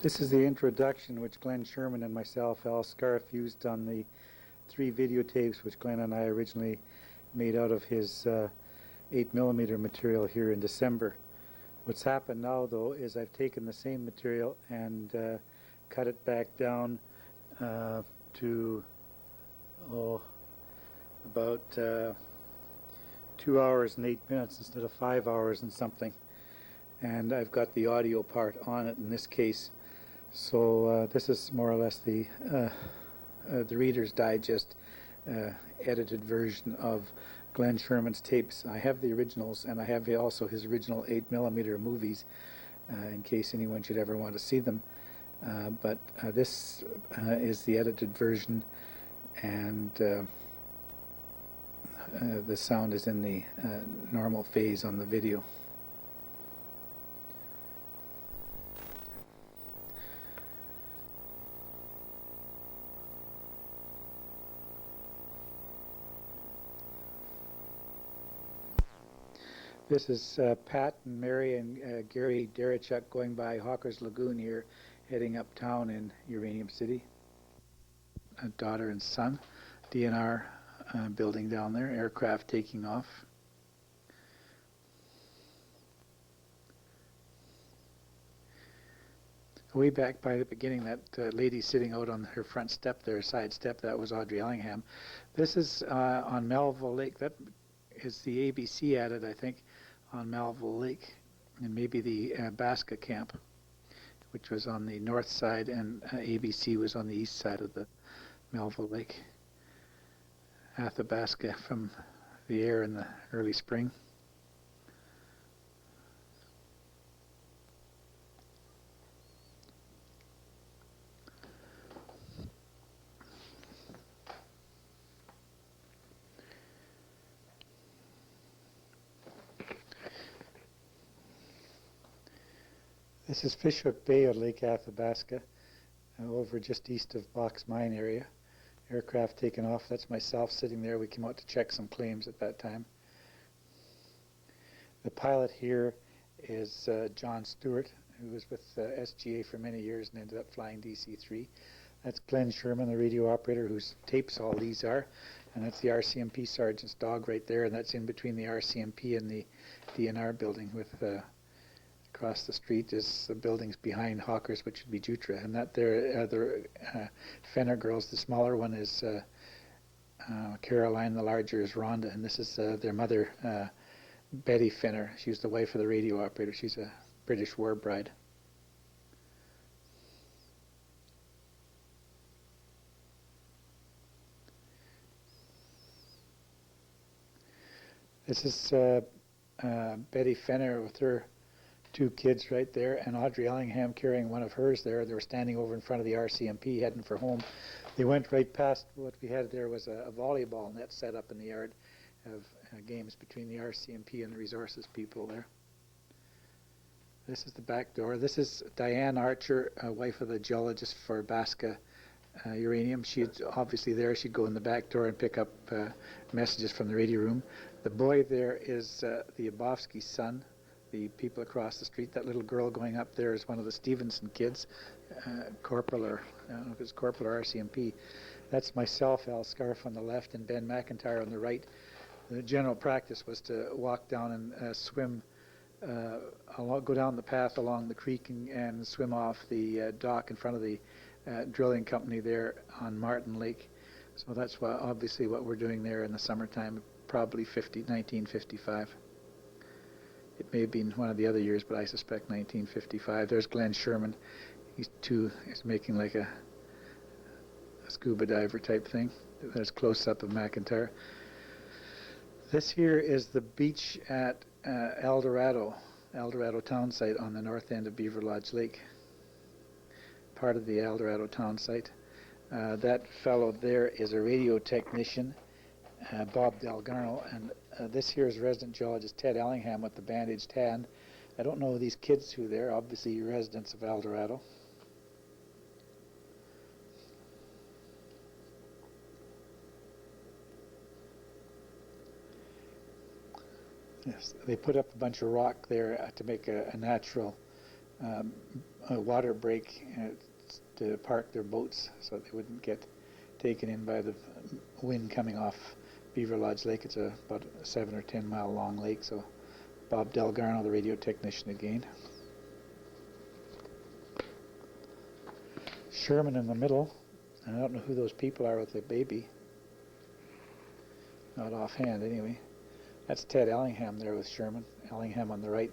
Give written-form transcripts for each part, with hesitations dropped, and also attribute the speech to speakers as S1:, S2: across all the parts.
S1: This is the introduction which Glen Sherman and myself, Al Scarfe, used on the 3 videotapes which Glen and I originally made out of his 8mm material here in December. What's happened now, though, is I've taken the same material and cut it back down to about 2 hours and 8 minutes instead of 5 hours and something. And I've got the audio part on it in this case. So this is more or less the Reader's Digest edited version of Glen Sherman's tapes. I have the originals, and I have also his original 8mm movies in case anyone should ever want to see them. But this is the edited version, and the sound is in the normal phase on the video. This is Pat and Mary and Gary Derechuk going by Hawker's Lagoon here, heading uptown in Uranium City. A daughter and son, DNR building down there, aircraft taking off. Way back by the beginning, that lady sitting out on her front step there, side step, that was Audrey Ellingham. This is on Melville Lake. That is the ABC added, I think, on Melville Lake, and maybe the Basca camp, which was on the north side, and ABC was on the east side of the Melville Lake. Athabasca from the air in the early spring. This is Fishhook Bay of Lake Athabasca, over just east of Box Mine area. Aircraft taken off. That's myself sitting there. We came out to check some claims at that time. The pilot here is John Stewart, who was with SGA for many years and ended up flying DC-3. That's Glen Sherman, the radio operator, whose tapes all these are. And that's the RCMP sergeant's dog right there, and that's in between the RCMP and the DNR building with across the street is the buildings behind Hawker's, which would be Jutra, and that there are the Fenner girls. The smaller one is Caroline, the larger is Rhonda, and this is their mother, Betty Fenner. She was the wife of the radio operator. She's a British war bride. This is Betty Fenner with her 2 kids right there, and Audrey Ellingham carrying one of hers there. They were standing over in front of the RCMP heading for home. They went right past what we had there was a volleyball net set up in the yard of games between the RCMP and the resources people there. This is the back door. This is Diane Archer, wife of the geologist for Basca Uranium. She's obviously there. She'd go in the back door and pick up messages from the radio room. The boy there is the Abovsky son. The people across the street. That little girl going up there is one of the Stevenson kids, corporal, or I don't know if it's corporal or RCMP. That's myself, Al Scarfe, on the left, and Ben McIntyre on the right. The general practice was to walk down and swim, go down the path along the creek and swim off the dock in front of the drilling company there on Martin Lake. So that's obviously what we're doing there in the summertime, probably 1955. It may have been one of the other years, but I suspect 1955. There's Glen Sherman. He's making like a scuba diver type thing. There's close-up of McIntyre. This here is the beach at El Dorado town site on the north end of Beaver Lodge Lake. Part of the El Dorado town site. That fellow there is a radio technician, Bob Delgarno, and this here is resident geologist Ted Ellingham with the bandaged hand. I don't know these kids who they're, obviously residents of El Dorado. Yes, they put up a bunch of rock there to make a natural um, a water break to park their boats so they wouldn't get taken in by the wind coming off Beaver Lodge Lake. It's about a 7 or 10 mile long lake. So Bob Delgarno, the radio technician again. Sherman in the middle. I don't know who those people are with the baby. Not offhand, anyway. That's Ted Ellingham there with Sherman. Ellingham on the right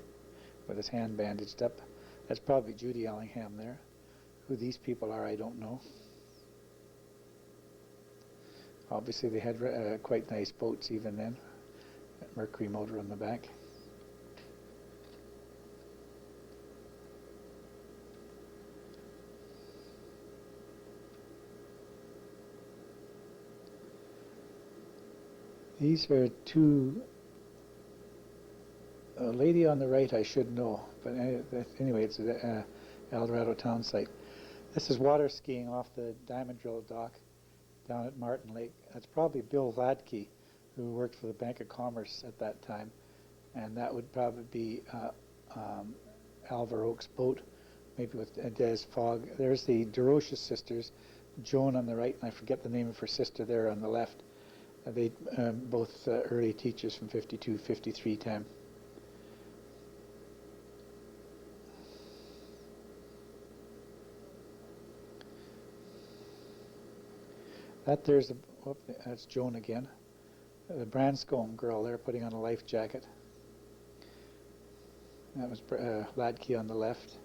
S1: with his hand bandaged up. That's probably Judy Ellingham there. Who these people are, I don't know. Obviously, they had quite nice boats even then. Mercury motor on the back. These are two. A lady on the right I should know, but anyway, it's a El Dorado town site. This is water skiing off the diamond drill dock down at Martin Lake. That's probably Bill Ladke, who worked for the Bank of Commerce at that time, and that would probably be Alvar Oak's boat, maybe with Des Fogg. There's the DeRoche sisters, Joan on the right, and I forget the name of her sister there on the left. They both early teachers from 52, 53 time. That's Joan again. The Branscombe girl there putting on a life jacket. That was Ladke on the left.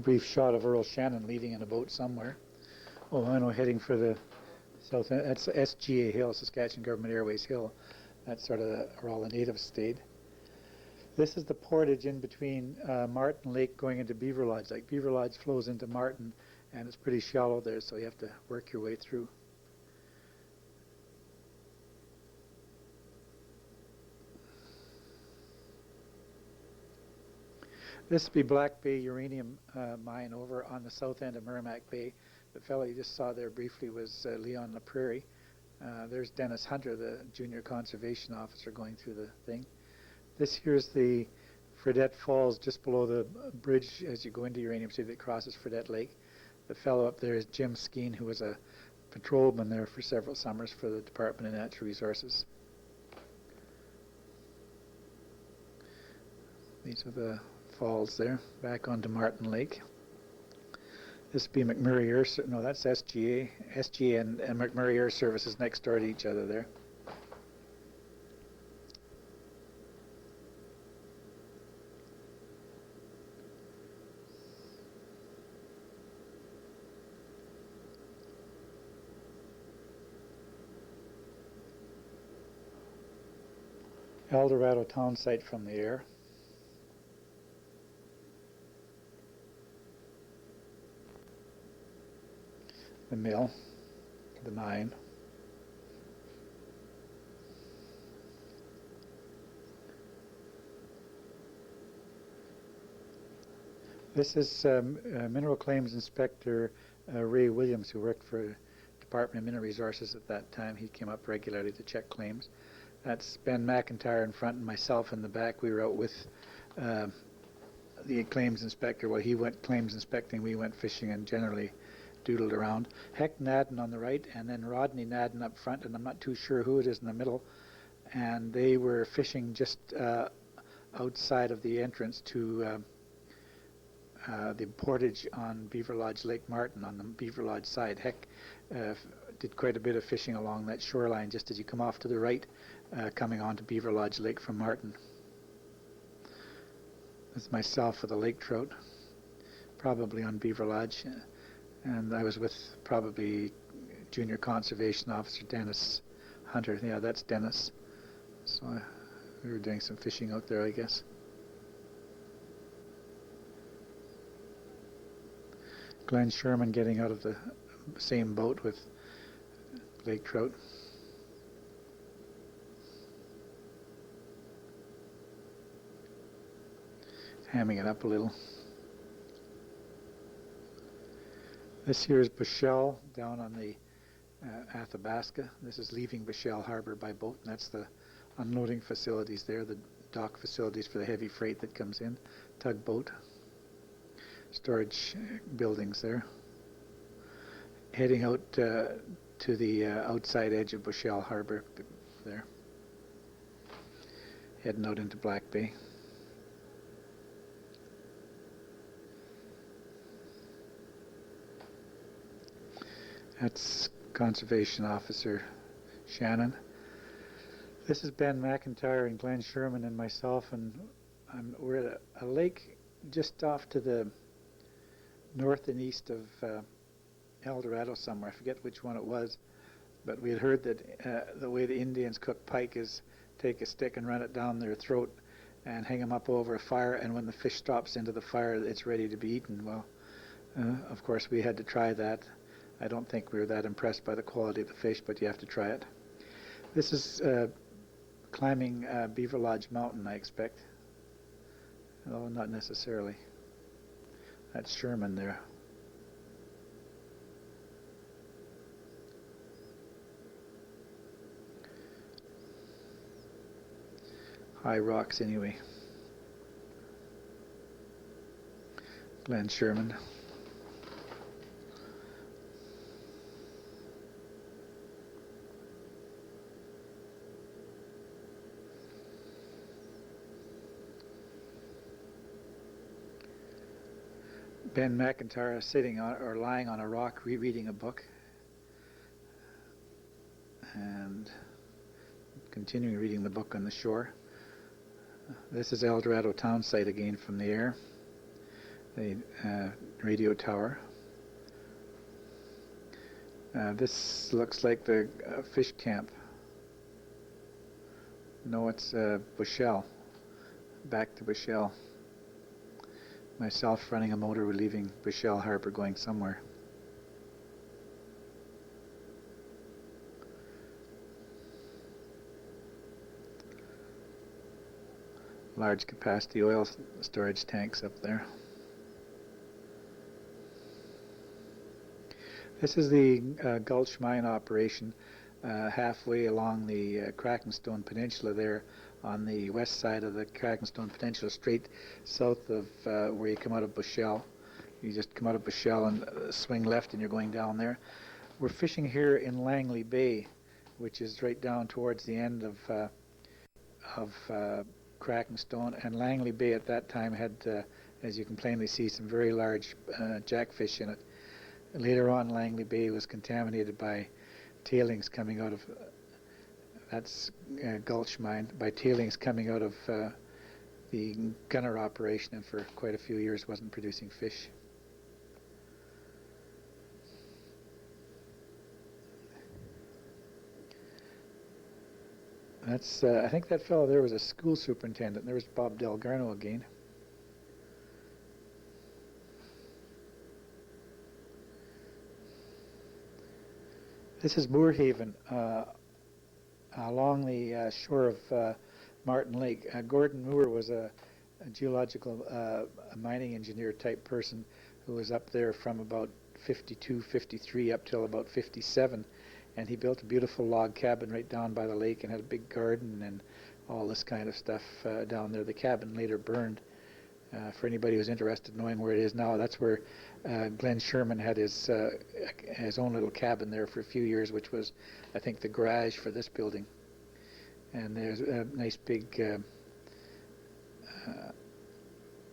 S1: Brief shot of Earl Shannon leading in a boat somewhere. Oh, I know, heading for the south end. That's SGA Hill, Saskatchewan Government Airways Hill. That's sort of where all the natives stayed. This is the portage in between Martin Lake going into Beaver Lodge. Like Beaver Lodge flows into Martin, and it's pretty shallow there, so you have to work your way through. This would be Black Bay Uranium Mine over on the south end of Merrimack Bay. The fellow you just saw there briefly was Leon LaPrairie. There's Dennis Hunter, the junior conservation officer, going through the thing. This here's the Fredette Falls, just below the bridge as you go into Uranium City that crosses Fredette Lake. The fellow up there is Jim Skeen, who was a patrolman there for several summers for the Department of Natural Resources. These are the falls there, back onto Martin Lake. This would be McMurray Air Service. No, that's SGA. SGA and McMurray Air Services next door to each other there. El Dorado town site from the air. The mill, the mine. This is Mineral Claims Inspector Ray Williams, who worked for Department of Mineral Resources at that time. He came up regularly to check claims. That's Ben McIntyre in front and myself in the back. We were out with the claims inspector. Well, he went claims inspecting, we went fishing and generally doodled around. Heck Nadden on the right, and then Rodney Nadden up front, and I'm not too sure who it is in the middle. And they were fishing just outside of the entrance to the portage on Beaver Lodge Lake Martin on the Beaver Lodge side. Heck did quite a bit of fishing along that shoreline just as you come off to the right, coming onto Beaver Lodge Lake from Martin. That's myself with a lake trout, probably on Beaver Lodge. And I was with probably Junior Conservation Officer Dennis Hunter. Yeah, that's Dennis. So we were doing some fishing out there, I guess. Glen Sherman getting out of the same boat with lake trout. Hamming it up a little. This here is Bushell down on the Athabasca. This is leaving Bushell Harbor by boat, and that's the unloading facilities there, the dock facilities for the heavy freight that comes in, tugboat, storage buildings there. Heading out to the outside edge of Bushell Harbor there, heading out into Black Bay. That's Conservation Officer Shannon. This is Ben McIntyre and Glen Sherman and myself, and we're at a lake just off to the north and east of El Dorado somewhere. I forget which one it was, but we had heard that the way the Indians cook pike is take a stick and run it down their throat and hang them up over a fire, and when the fish drops into the fire, it's ready to be eaten. Well, of course, we had to try that. I don't think we were that impressed by the quality of the fish, but you have to try it. This is climbing Beaver Lodge Mountain, I expect. No, not necessarily. That's Sherman there. High rocks anyway. Glen Sherman. Ben McIntyre sitting on or lying on a rock rereading a book and continuing reading the book on the shore. This is El Dorado town site again from the air, the radio tower. This looks like the fish camp. No, it's Bushell, back to Bushell. Myself running a motor, we're leaving Bushell Harbor going somewhere. Large capacity oil storage tanks up there. This is the Gulch mine operation halfway along the Krakenstone Peninsula there, on the west side of the Krakenstone Peninsula, straight south of where you come out of Bushell. You just come out of Bushell and swing left and you're going down there. We're fishing here in Langley Bay, which is right down towards the end of Krakenstone, and Langley Bay at that time had, as you can plainly see, some very large jackfish in it. Later on, Langley Bay was contaminated by tailings coming out of that's Gulch mine, by tailings coming out of the gunner operation, and for quite a few years wasn't producing fish. That's I think that fellow there was a school superintendent. There was Bob Delgarno again. This is Moorhaven, along the shore of Martin Lake. Gordon Moore was a geological a mining engineer type person who was up there from about 52, 53 up till about 57, and he built a beautiful log cabin right down by the lake and had a big garden and all this kind of stuff down there. The cabin later burned. For anybody who's interested in knowing where it is now, that's where Glen Sherman had his own little cabin there for a few years, which was, I think, the garage for this building. And there's nice big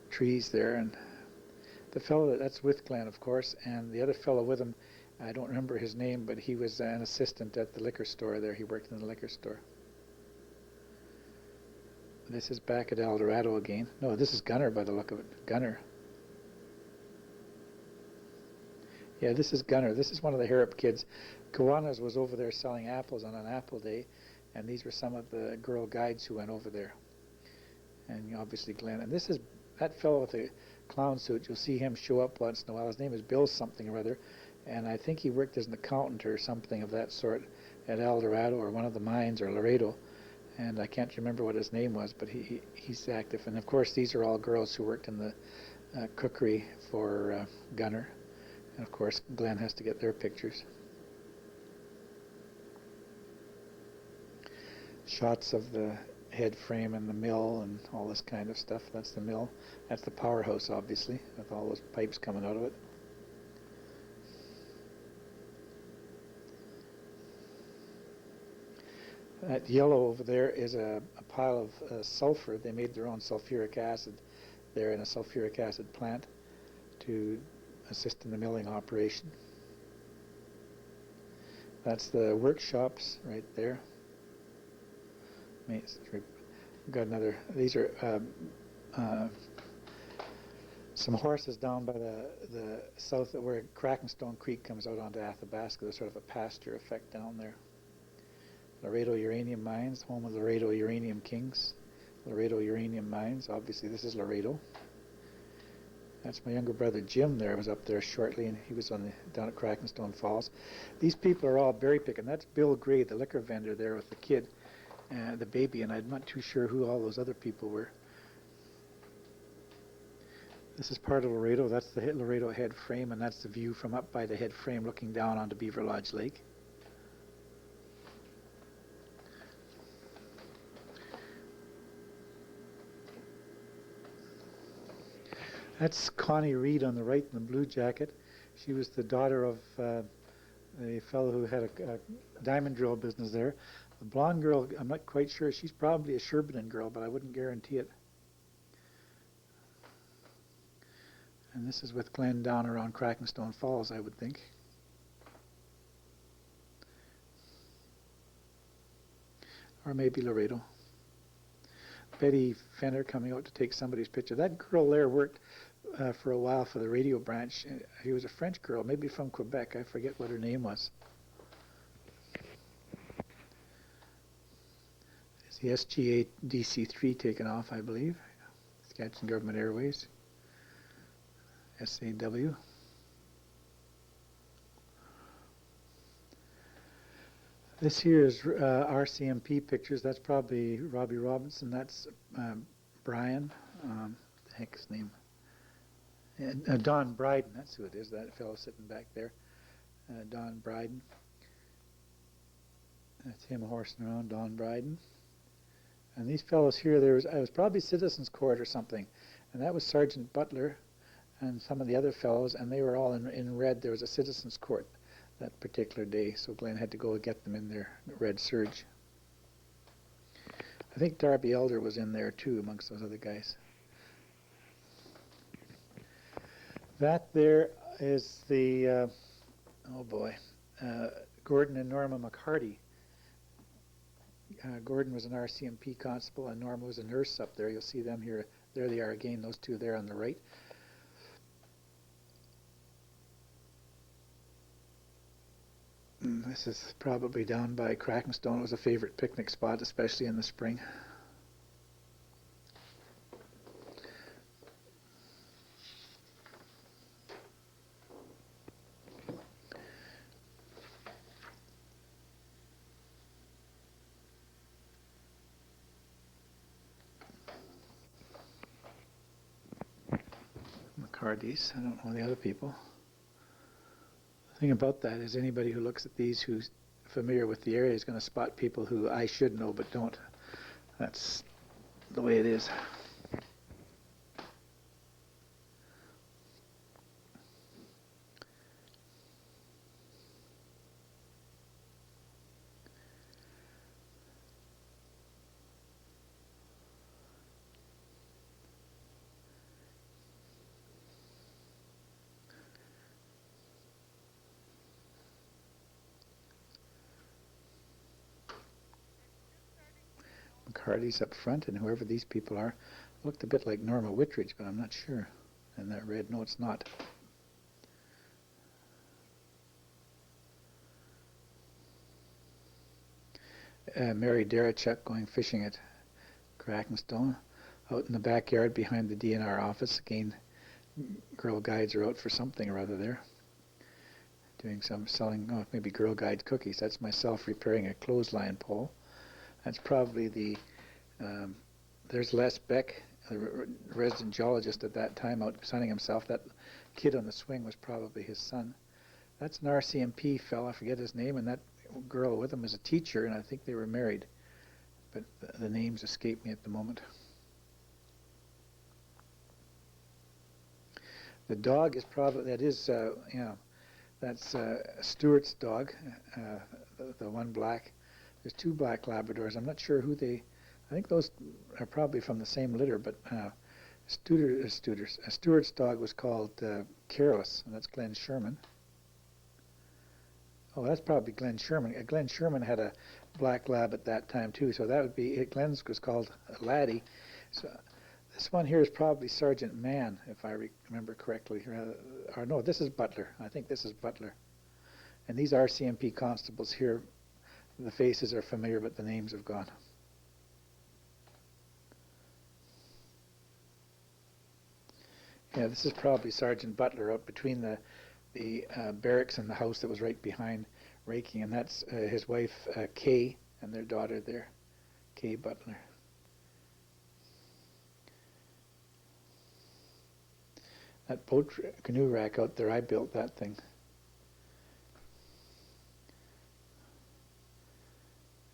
S1: trees there. And the fellow that's with Glen, of course, and the other fellow with him, I don't remember his name, but he was an assistant at the liquor store there. He worked in the liquor store. This is back at El Dorado again. No, this is Gunner by the look of it. Gunner. Yeah, this is Gunner. This is one of the Harrop kids. Kiwanis was over there selling apples on an apple day, and these were some of the girl guides who went over there. And obviously Glen. And this is that fellow with the clown suit, you'll see him show up once in a while. His name is Bill something or other, and I think he worked as an accountant or something of that sort at El Dorado or one of the mines or Laredo, and I can't remember what his name was, but he's active. And of course, these are all girls who worked in the cookery for Gunner, and of course, Glen has to get their pictures. Shots of the head frame and the mill and all this kind of stuff. That's the mill. That's the powerhouse, obviously, with all those pipes coming out of it. That yellow over there is a pile of sulfur. They made their own sulfuric acid there in a sulfuric acid plant to assist in the milling operation. That's the workshops right there. Got another. These are some horses down by the south where Crackenstone Creek comes out onto Athabasca. There's sort of a pasture effect down there. Laredo Uranium Mines, home of the Laredo Uranium Kings. Laredo Uranium Mines. Obviously, this is Laredo. That's my younger brother Jim there. I was up there shortly, and he was down at Crackenstone Falls. These people are all berry picking. That's Bill Gray, the liquor vendor there with the kid. The baby, and I'm not too sure who all those other people were. This is part of Laredo. That's the Laredo head frame, and that's the view from up by the head frame looking down onto Beaver Lodge Lake. That's Connie Reed on the right in the blue jacket. She was the daughter of a fellow who had a diamond drill business there. The blonde girl, I'm not quite sure. She's probably a Sherman girl, but I wouldn't guarantee it. And this is with Glen down around Crackenstone Falls, I would think. Or maybe Laredo. Betty Fenner coming out to take somebody's picture. That girl there worked for a while for the radio branch. She was a French girl, maybe from Quebec. I forget what her name was. The SGA DC-3 taken off, I believe. Saskatchewan Government Airways. SAW. This here is RCMP pictures. That's probably Robbie Robinson. That's Brian. The heck his name? Don Bryden. That's who it is. That fellow sitting back there. Don Bryden. That's him horsing around, Don Bryden. And these fellows here, I was probably Citizens Court or something, and that was Sergeant Butler and some of the other fellows, and they were all in red. There was a Citizens Court that particular day, so Glen had to go get them in their red serge. I think Darby Elder was in there too, amongst those other guys. That there is the, Gordon and Norma McCarty. Gordon was an RCMP constable, and Norma was a nurse up there. You'll see them here. There they are again, those two there on the right. This is probably down by Crackenstone. It was a favorite picnic spot, especially in the spring. McCarty's. I don't know the other people. The thing about that is anybody who looks at these who's familiar with the area is going to spot people who I should know but don't. That's the way it is. McCarty's up front, and whoever these people are looked a bit like Norma Whitridge, but I'm not sure. And that red, no, it's not. Mary Darachuk going fishing at Crackenstone. out in the backyard behind the DNR office. Again, Girl Guides are out for something or other there. Doing some selling, oh, maybe Girl Guides cookies. That's myself repairing a clothesline pole. That's probably the, there's Les Beck, the resident geologist at that time out sunning himself. That kid on the swing was probably his son. That's an RCMP fella, I forget his name, and that girl with him is a teacher, and I think they were married. But the names escape me at the moment. The dog is probably, that is, that's Stewart's dog, the one black. There's two black Labradors. I'm not sure who they, I think those are probably from the same litter, but Stewart's dog was called Careless, and that's Glen Sherman. Oh, that's probably Glen Sherman. Glen Sherman had a black lab at that time too, so that would be, Glen's was called Laddie. So this one here is probably Sergeant Mann, if I remember correctly. Or no, this is Butler. I think this is Butler. And these RCMP constables here, the faces are familiar, but the names have gone. Yeah, this is probably Sergeant Butler up between the barracks and the house that was right behind raking, and that's his wife Kay and their daughter there, Kay Butler. That boat canoe rack out there, I built that thing.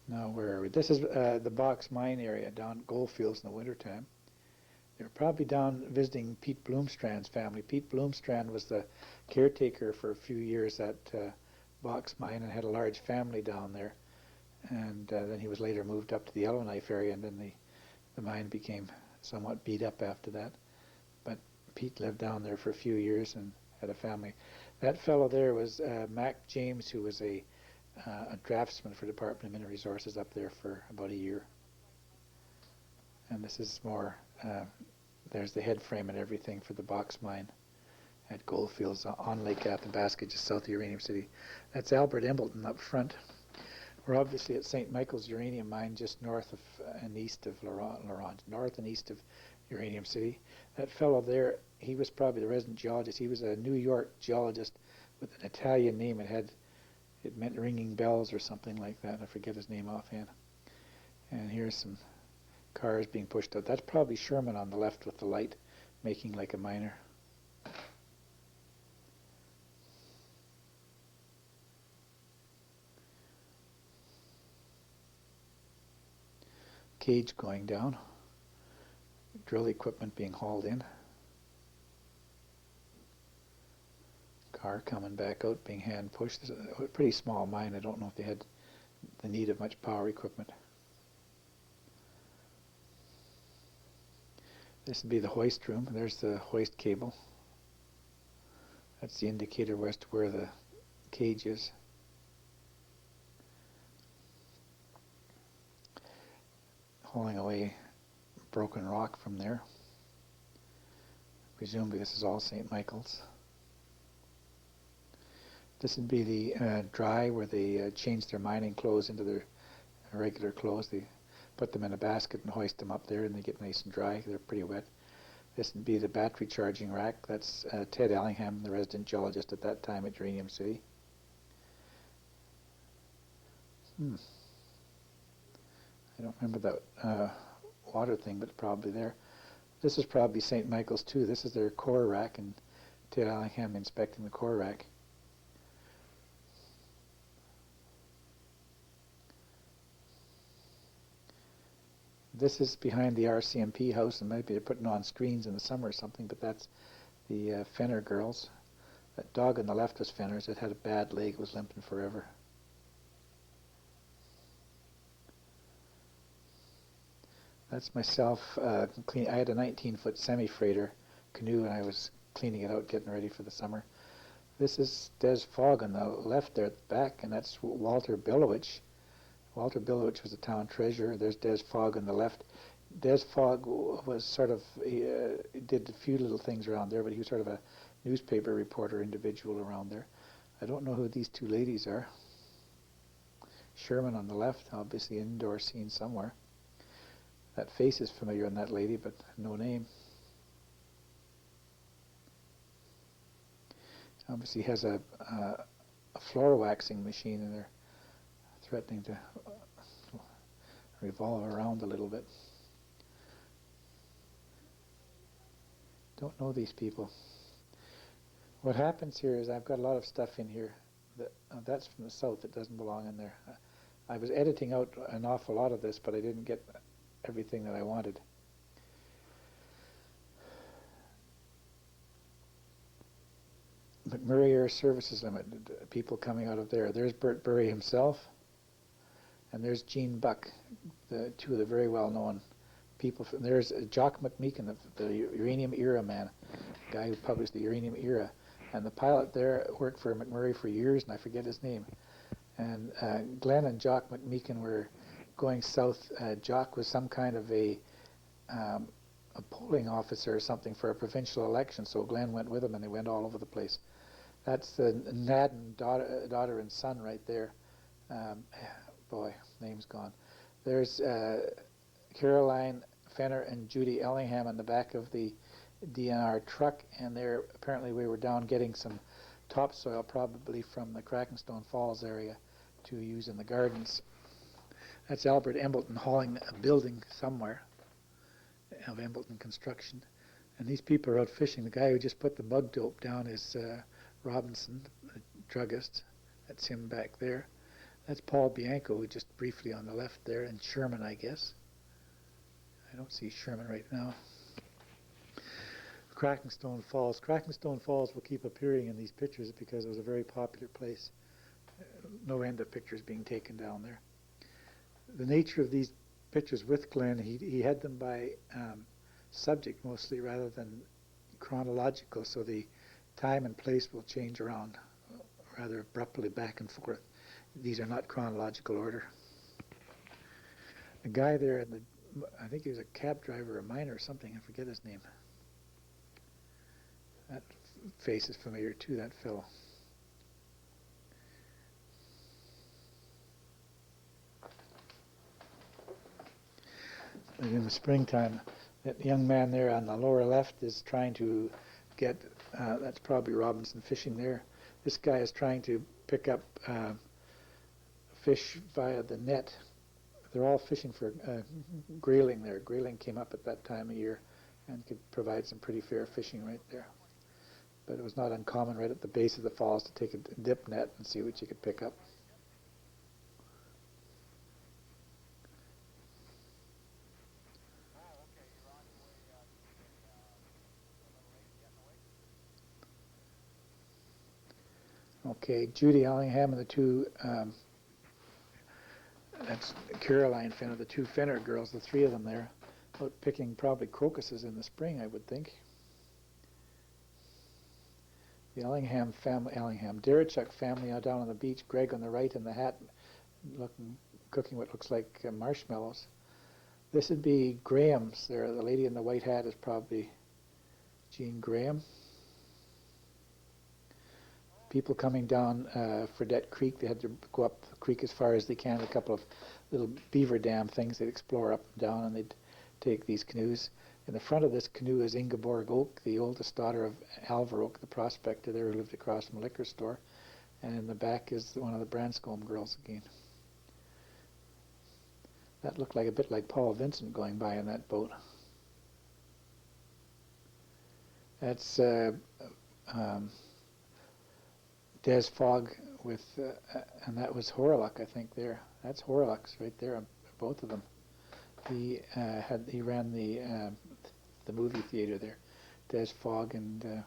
S1: Now where are we? This is the Box Mine area down Goldfields in the wintertime. They were probably down visiting Pete Bloomstrand's family. Pete Bloomstrand was the caretaker for a few years at Box Mine and had a large family down there. And then he was later moved up to the Yellowknife area, and then the mine became somewhat beat up after that. But Pete lived down there for a few years and had a family. That fellow there was Mac James, who was a draftsman for Department of Mineral Resources up there for about a year. And this is more, there's the head frame and everything for the Box Mine at Goldfields on Lake Athabasca, just south of Uranium City. That's Albert Embleton up front. We're obviously at St. Michael's Uranium Mine, just north of and east of north and east of Uranium City. That fellow there, he was probably the resident geologist. He was a New York geologist with an Italian name. It meant ringing bells or something like that. I forget his name offhand. And here's some cars being pushed out. That's probably Sherman on the left with the light, making like a miner. Cage going down. Drill equipment being hauled in. Car coming back out, being hand pushed. This is a pretty small mine. I don't know if they had the need of much power equipment. This would be the hoist room. There's the hoist cable. That's the indicator as to where the cage is. Hauling away broken rock from there. Presumably this is all St. Michael's. This would be the dry where they change their mining clothes into their regular clothes. They put them in a basket and hoist them up there, and they get nice and dry. They're pretty wet. This would be the battery charging rack. That's Ted Allingham, the resident geologist at that time at Uranium City. I don't remember that water thing, but probably there. This is probably St. Michael's too. This is their core rack, and Ted Allingham inspecting the core rack. This is behind the RCMP house, and maybe they're putting on screens in the summer or something, but that's the Fenner girls. That dog on the left was Fenner's. It had a bad leg. It was limping forever. That's myself. I had a 19-foot semi-freighter canoe, and I was cleaning it out, getting ready for the summer. This is Des Fogg on the left there at the back, and that's Walter Billowich. Walter Billowich was the town treasurer. There's Des Fogg on the left. Des Fogg was sort of, he did a few little things around there, but he was sort of a newspaper reporter individual around there. I don't know who these two ladies are. Sherman on the left, obviously indoor scene somewhere. That face is familiar on that lady, but no name. Obviously has a floor waxing machine in there, threatening to revolve around a little bit. Don't know these people. What happens here is I've got a lot of stuff in here that's from the south that doesn't belong in there. I was editing out an awful lot of this, but I didn't get everything that I wanted. McMurray Air Services Limited, people coming out of there. There's Bert Burry himself, and there's Gene Buck, two of the very well-known people. There's Jock McMeekin, the Uranium Era man, the guy who published the Uranium Era. And the pilot there worked for McMurray for years, and I forget his name. And Glen and Jock McMeekin were going south. Jock was some kind of a polling officer or something for a provincial election, so Glen went with him, and they went all over the place. That's the Nadden daughter and son right there. Boy, name's gone. There's Caroline Fenner and Judy Ellingham in the back of the DNR truck, and there apparently we were down getting some topsoil, probably from the Krakenstone Falls area, to use in the gardens. That's Albert Embleton hauling a building somewhere of Embleton Construction, and these people are out fishing. The guy who just put the bug dope down is Robinson, the druggist. That's him back there. That's Paul Bianco, just briefly on the left there, and Sherman, I guess. I don't see Sherman right now. Krakenstone Falls. Krakenstone Falls will keep appearing in these pictures because it was a very popular place. No end of pictures being taken down there. The nature of these pictures with Glen, he had them by subject mostly rather than chronological, so the time and place will change around rather abruptly back and forth. These are not chronological order. The guy there, I think he was a cab driver or a miner or something, I forget his name. That face is familiar too, that fellow. In the springtime, that young man there on the lower left is trying to get, that's probably Robinson fishing there. This guy is trying to pick up fish via the net. They're all fishing for grayling there. Grayling came up at that time of year and could provide some pretty fair fishing right there. But it was not uncommon right at the base of the falls to take a dip net and see what you could pick up. Okay, Judy Ellingham and the two, that's Caroline Fenner, the two Fenner girls, the three of them there, out picking probably crocuses in the spring, I would think. The Ellingham family, Derechuk family out down on the beach, Greg on the right in the hat, cooking what looks like marshmallows. This would be Graham's there. The lady in the white hat is probably Jean Graham. People coming down Fredette Creek, they had to go up the creek as far as they can, a couple of little beaver dam things they'd explore up and down, and they'd take these canoes. In the front of this canoe is Ingeborg Oak, the oldest daughter of Alvar Oak, the prospector there who lived across from the liquor store. And in the back is one of the Branscombe girls again. That looked like a bit like Paul Vincent going by in that boat. That's Des Fogg with, and that was Horlock, I think there. That's Horlock's right there, both of them. He ran the movie theater there. Des Fogg and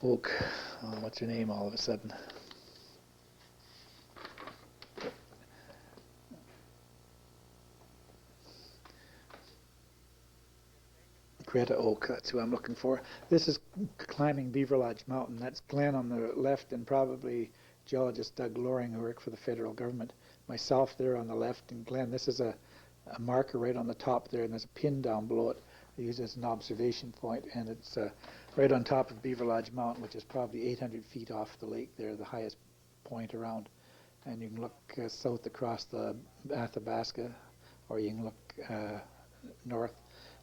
S1: Oak. Oh, what's her name all of a sudden? Greta Oak, that's who I'm looking for. This is climbing Beaver Lodge Mountain. That's Glen on the left and probably geologist Doug Loring who worked for the federal government. Myself there on the left and Glen. This is a marker right on the top there, and there's a pin down below it. They use it as an observation point, and it's right on top of Beaver Lodge Mountain, which is probably 800 feet off the lake there, the highest point around. and you can look south across the Athabasca, or you can look north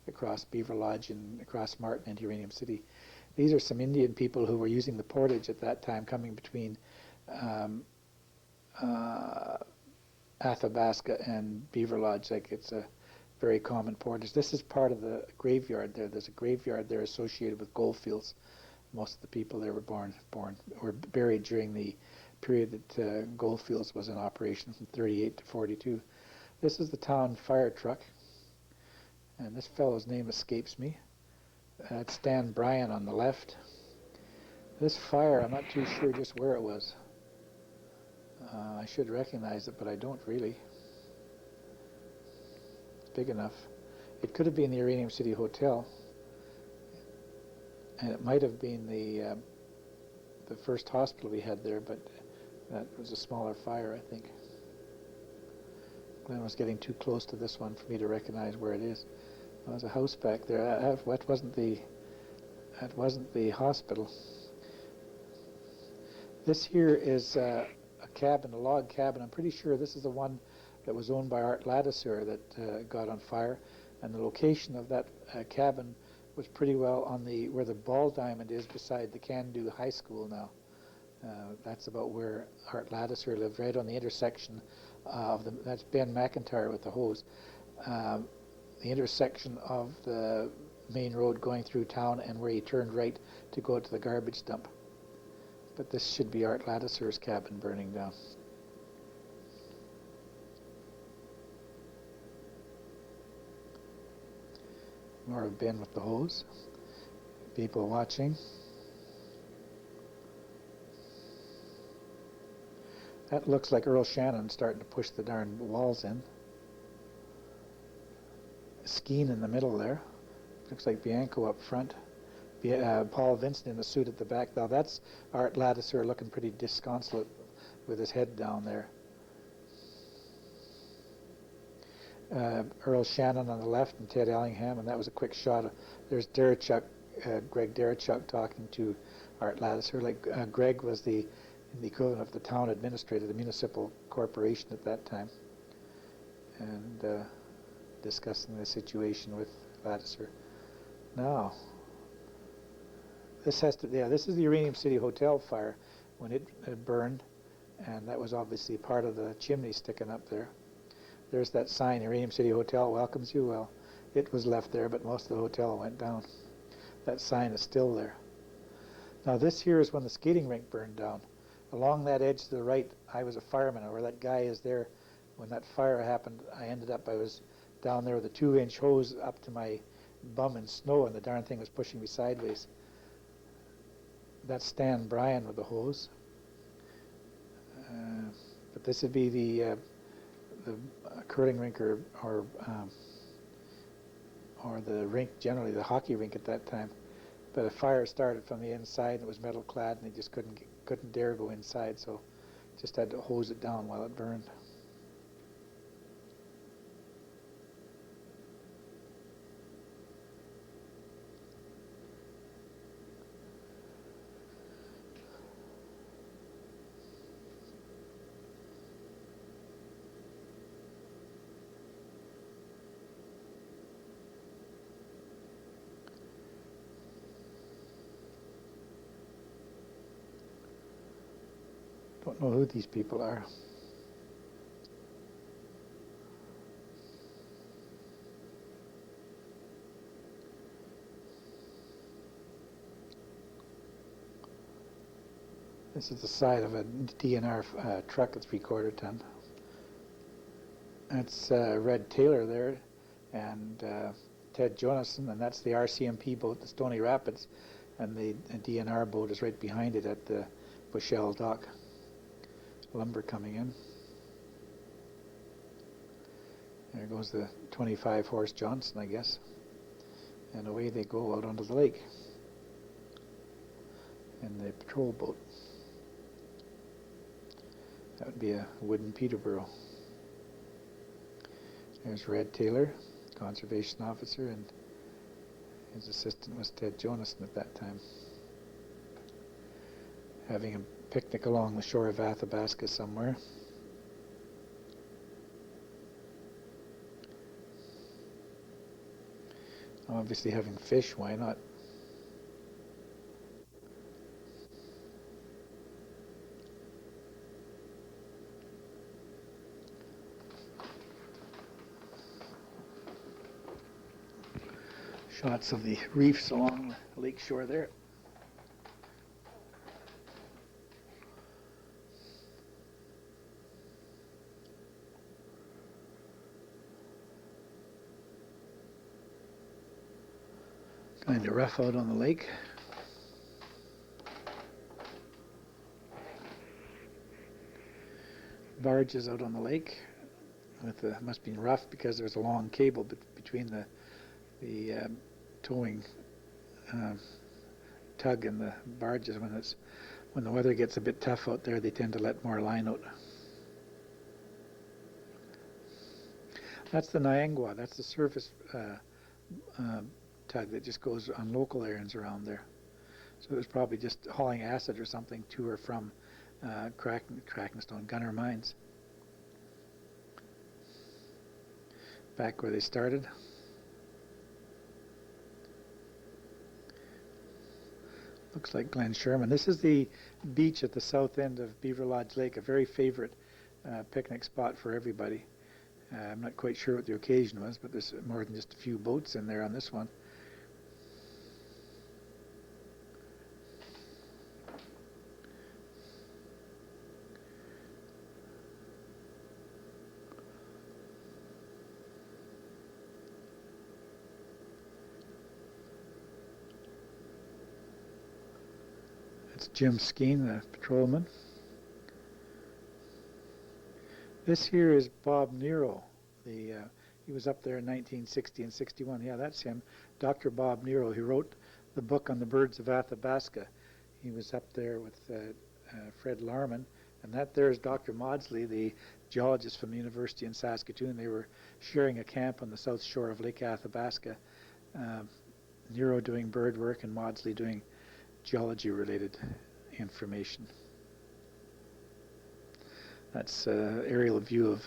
S1: across Beaver Lodge and across Martin and Uranium City. These are some Indian people who were using the portage at that time, coming between um, Athabasca and Beaver Lodge. Like, it's a very common portage. This is part of the graveyard there. There's a graveyard there associated with gold fields. Most of the people there were buried during the period that Goldfields was in operation from 38 to 42. This is the town fire truck, and this fellow's name escapes me. It's Stan Bryan on the left. This fire, I'm not too sure just where it was. I should recognize it, but I don't really. It's big enough. It could have been the Uranium City Hotel, and it might have been the first hospital we had there, but that was a smaller fire, I think. Glen was getting too close to this one for me to recognize where it is. There's a house back there. That wasn't the hospital. This here is a cabin, a log cabin. I'm pretty sure this is the one that was owned by Art Ladiseur that got on fire, and the location of that cabin was pretty well on where the ball diamond is beside the Can-Do High School now. That's about where Art Ladiseur lived, right on the intersection of that's Ben McIntyre with the hose. The intersection of the main road going through town and where he turned right to go to the garbage dump. But this should be Art Ladiseur's cabin burning down. More of Ben with the hose. People watching. That looks like Earl Shannon starting to push the darn walls in. Skeen in the middle there. Looks like Bianco up front. Paul Vincent in the suit at the back. Now that's Art Ladiseur looking pretty disconsolate with his head down there. Earl Shannon on the left and Ted Ellingham, and that was a quick shot. There's Derechuk, Greg Derechuk talking to Art Ladiseur. Like Greg was the equivalent of the town administrator, the municipal corporation at that time, and discussing the situation with Ladiseur. Now, this is the Uranium City Hotel fire when it burned, and that was obviously part of the chimney sticking up there. There's that sign, Uranium City Hotel welcomes you. Well, it was left there, but most of the hotel went down. That sign is still there. Now this here is when the skating rink burned down. Along that edge to the right, I was a fireman, or that guy is there. When that fire happened, I was down there with a 2-inch hose up to my bum in snow, and the darn thing was pushing me sideways. That's Stan Bryan with the hose. But this would be the curling rink or the rink generally, the hockey rink at that time. But a fire started from the inside, and it was metal clad, and they just couldn't dare go inside, so just had to hose it down while it burned. Don't know who these people are. This is the side of a DNR truck, a 3/4 ton. That's Red Taylor there, and Ted Jonason, and that's the RCMP boat, the Stony Rapids, and the DNR boat is right behind it at the Bushell dock. Lumber coming in. There goes the 25-horse Johnson, I guess. And away they go out onto the lake in the patrol boat. That would be a wooden Peterborough. There's Red Taylor, conservation officer, and his assistant was Ted Jonason at that time, having a picnic along the shore of Athabasca somewhere. Obviously having fish, why not? Shots of the reefs along the lake shore there. Kind of rough out on the lake. Barges out on the lake. Must have been rough because there's a long cable between the towing tug and the barges. When the weather gets a bit tough out there, they tend to let more line out. That's the Niangua. That's the surface tug that just goes on local errands around there. So it was probably just hauling acid or something to or from Gunner Mines. Back where they started. Looks like Glen Sherman. This is the beach at the south end of Beaver Lodge Lake, a very favorite picnic spot for everybody. I'm not quite sure what the occasion was, but there's more than just a few boats in there on this one. That's Jim Skeen, the patrolman. This here is Bob Nero. He was up there in 1960 and 61. Yeah, that's him. Dr. Bob Nero. He wrote the book on the birds of Athabasca. He was up there with Fred Larman. And that there is Dr. Maudsley, the geologist from the University in Saskatoon. They were sharing a camp on the south shore of Lake Athabasca. Nero doing bird work and Maudsley doing geology-related information. That's an aerial view of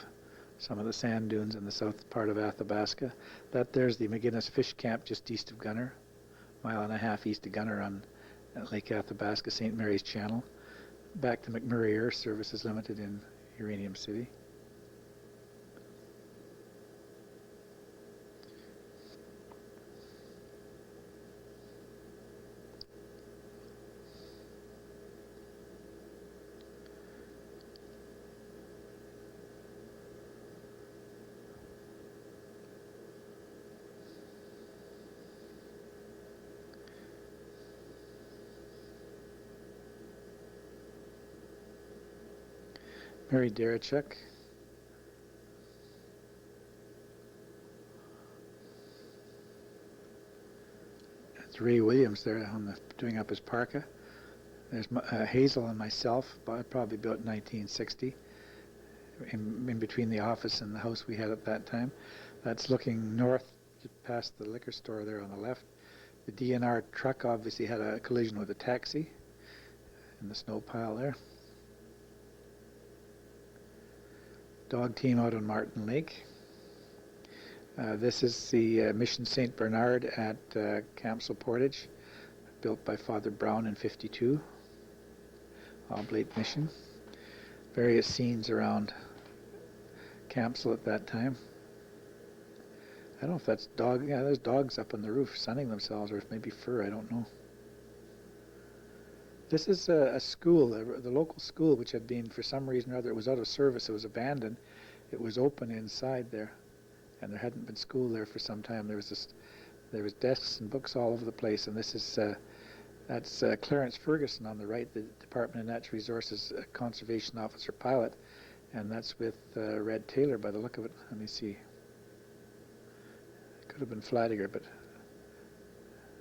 S1: some of the sand dunes in the south part of Athabasca. That there's the McGinnis Fish Camp just east of Gunner, mile and a half east of Gunner on Lake Athabasca, St. Mary's Channel. Back to McMurray Air Services Limited in Uranium City. Mary Darachuk. That's Ray Williams there doing up his parka. There's Hazel and myself, probably about 1960, in between the office and the house we had at that time. That's looking north, just past the liquor store there on the left. The DNR truck obviously had a collision with a taxi in the snow pile there. Dog team out on Martin Lake. This is the Mission St. Bernard at Campsel Portage, built by Father Brown in '52. Oblate Mission. Various scenes around Campsel at that time. I don't know if that's dog. Yeah, there's dogs up on the roof sunning themselves, or maybe fur. I don't know. This is a school, the local school, which had been, for some reason or other, it was out of service, it was abandoned. It was open inside there, and there hadn't been school there for some time. There was desks and books all over the place, and this is that's Clarence Ferguson on the right, the Department of Natural Resources Conservation Officer pilot, and that's with Red Taylor by the look of it. Let me see. It could have been Flatiger, but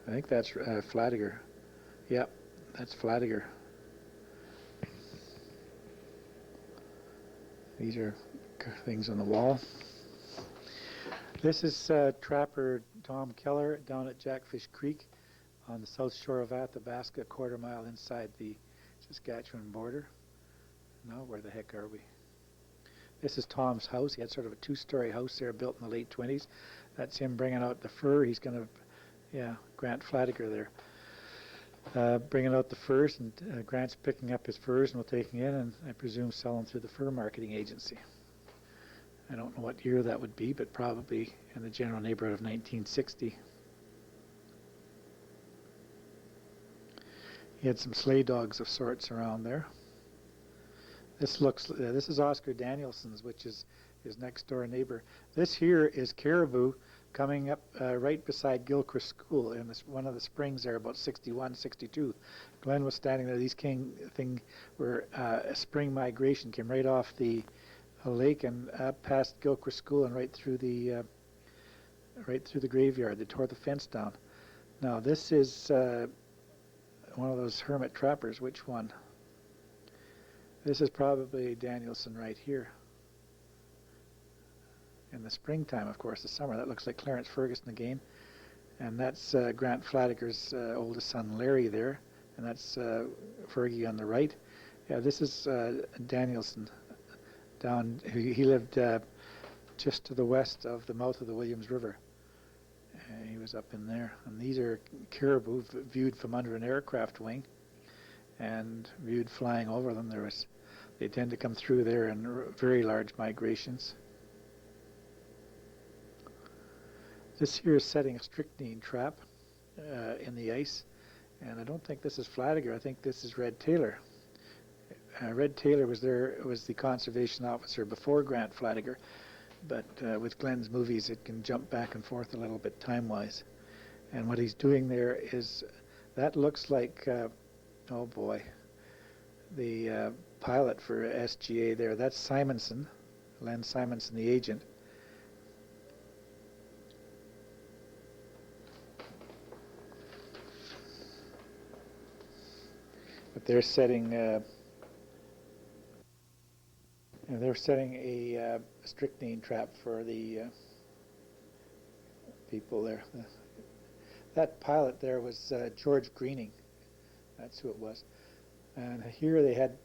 S1: I think that's Flatiger. Yep. That's Flatiger. These are things on the wall. This is Trapper Tom Keller down at Jackfish Creek on the south shore of Athabasca, a quarter mile inside the Saskatchewan border. Now, where the heck are we? This is Tom's house. He had sort of a two-story house there built in the late 20s. That's him bringing out the fur. He's going to Yeah, Grant Flanagan there. Bringing out the furs, and Grant's picking up his furs and we'll taking in, and I presume selling through the fur marketing agency. I don't know what year that would be, but probably in the general neighborhood of 1960. He had some sleigh dogs of sorts around there. This is Oscar Danielson's, which is his next door neighbor. This here is Caribou coming up right beside Gilchrist School in one of the springs there, about 61, 62. Glen was standing there. These were a spring migration, came right off the lake and up past Gilchrist School and right through the graveyard. They tore the fence down. Now this is one of those hermit trappers. Which one? This is probably Danielson right here. In the springtime, of course, the summer. That looks like Clarence Ferguson again. And that's Grant Flanagan's oldest son, Larry, there. And that's Fergie on the right. Yeah, this is Danielson down. He lived just to the west of the mouth of the Williams River. He was up in there. And these are caribou viewed from under an aircraft wing and viewed flying over them. They tend to come through there in very large migrations. This here is setting a strychnine trap in the ice, and I don't think this is Flanagan. I think this is Red Taylor. Red Taylor was the conservation officer before Grant Flanagan, but with Glen's movies it can jump back and forth a little bit time-wise. And what he's doing there is, that looks like, oh boy, the pilot for SGA there. That's Simonson, Len Simonson, the agent. But they're setting a strychnine trap for the people there. That pilot there was George Greening. That's who it was. And here they had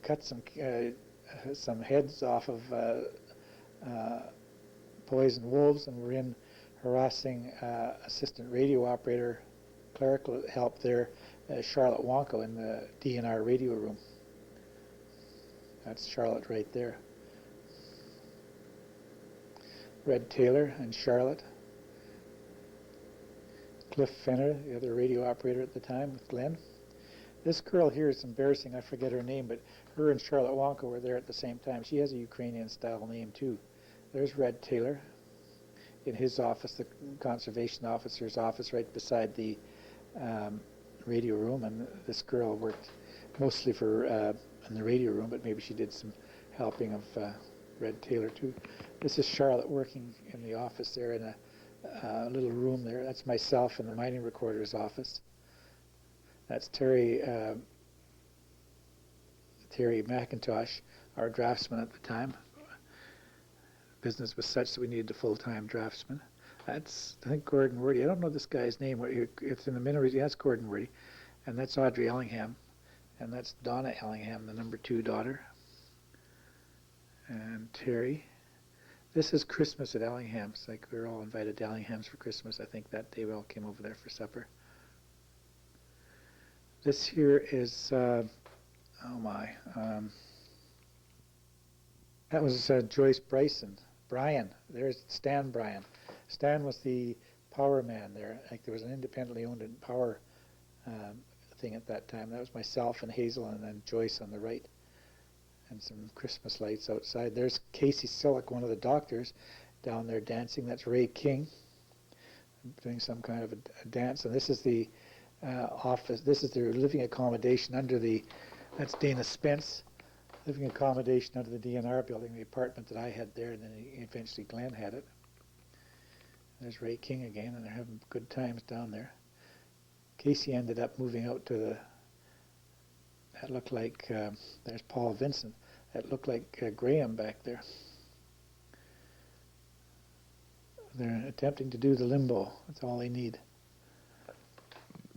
S1: cut some heads off of poison wolves, and were in harassing assistant radio operator clerical help there, Charlotte Wonko, in the DNR radio room. That's Charlotte right there. Red Taylor and Charlotte. Cliff Fenner, the other radio operator at the time with Glen. This girl here is embarrassing, I forget her name, but her and Charlotte Wonka were there at the same time. She has a Ukrainian-style name too. There's Red Taylor in his office, the conservation officer's office, right beside the radio room, and this girl worked mostly in the radio room, but maybe she did some helping of Red Taylor too. This is Charlotte working in the office there in a little room there. That's myself in the mining recorder's office. That's Terry McIntosh, our draftsman at the time. Business was such that we needed a full-time draftsman. That's, I think, Gordon Wordy. I don't know this guy's name. It's in the mineral. Yeah, that's Gordon Wordy. And that's Audrey Ellingham. And that's Donna Ellingham, the number 2 daughter. And Terry. This is Christmas at Ellingham's. Like, we were all invited to Ellingham's for Christmas. I think that day we all came over there for supper. This here is, that was Joyce Brian. There's Stan Bryan. Stan was the power man there. Like, there was an independently owned power thing at that time. That was myself and Hazel, and then Joyce on the right, and some Christmas lights outside. There's Casey Sillick, one of the doctors, down there dancing. That's Ray King doing some kind of a dance. And this is the office. This is their living accommodation under that's Dana Spence, living accommodation under the DNR building, the apartment that I had there, and then eventually Glen had it. There's Ray King again, and they're having good times down there. Casey ended up moving out to that looked like, there's Paul Vincent. That looked like Graham back there. They're attempting to do the limbo. That's all they need.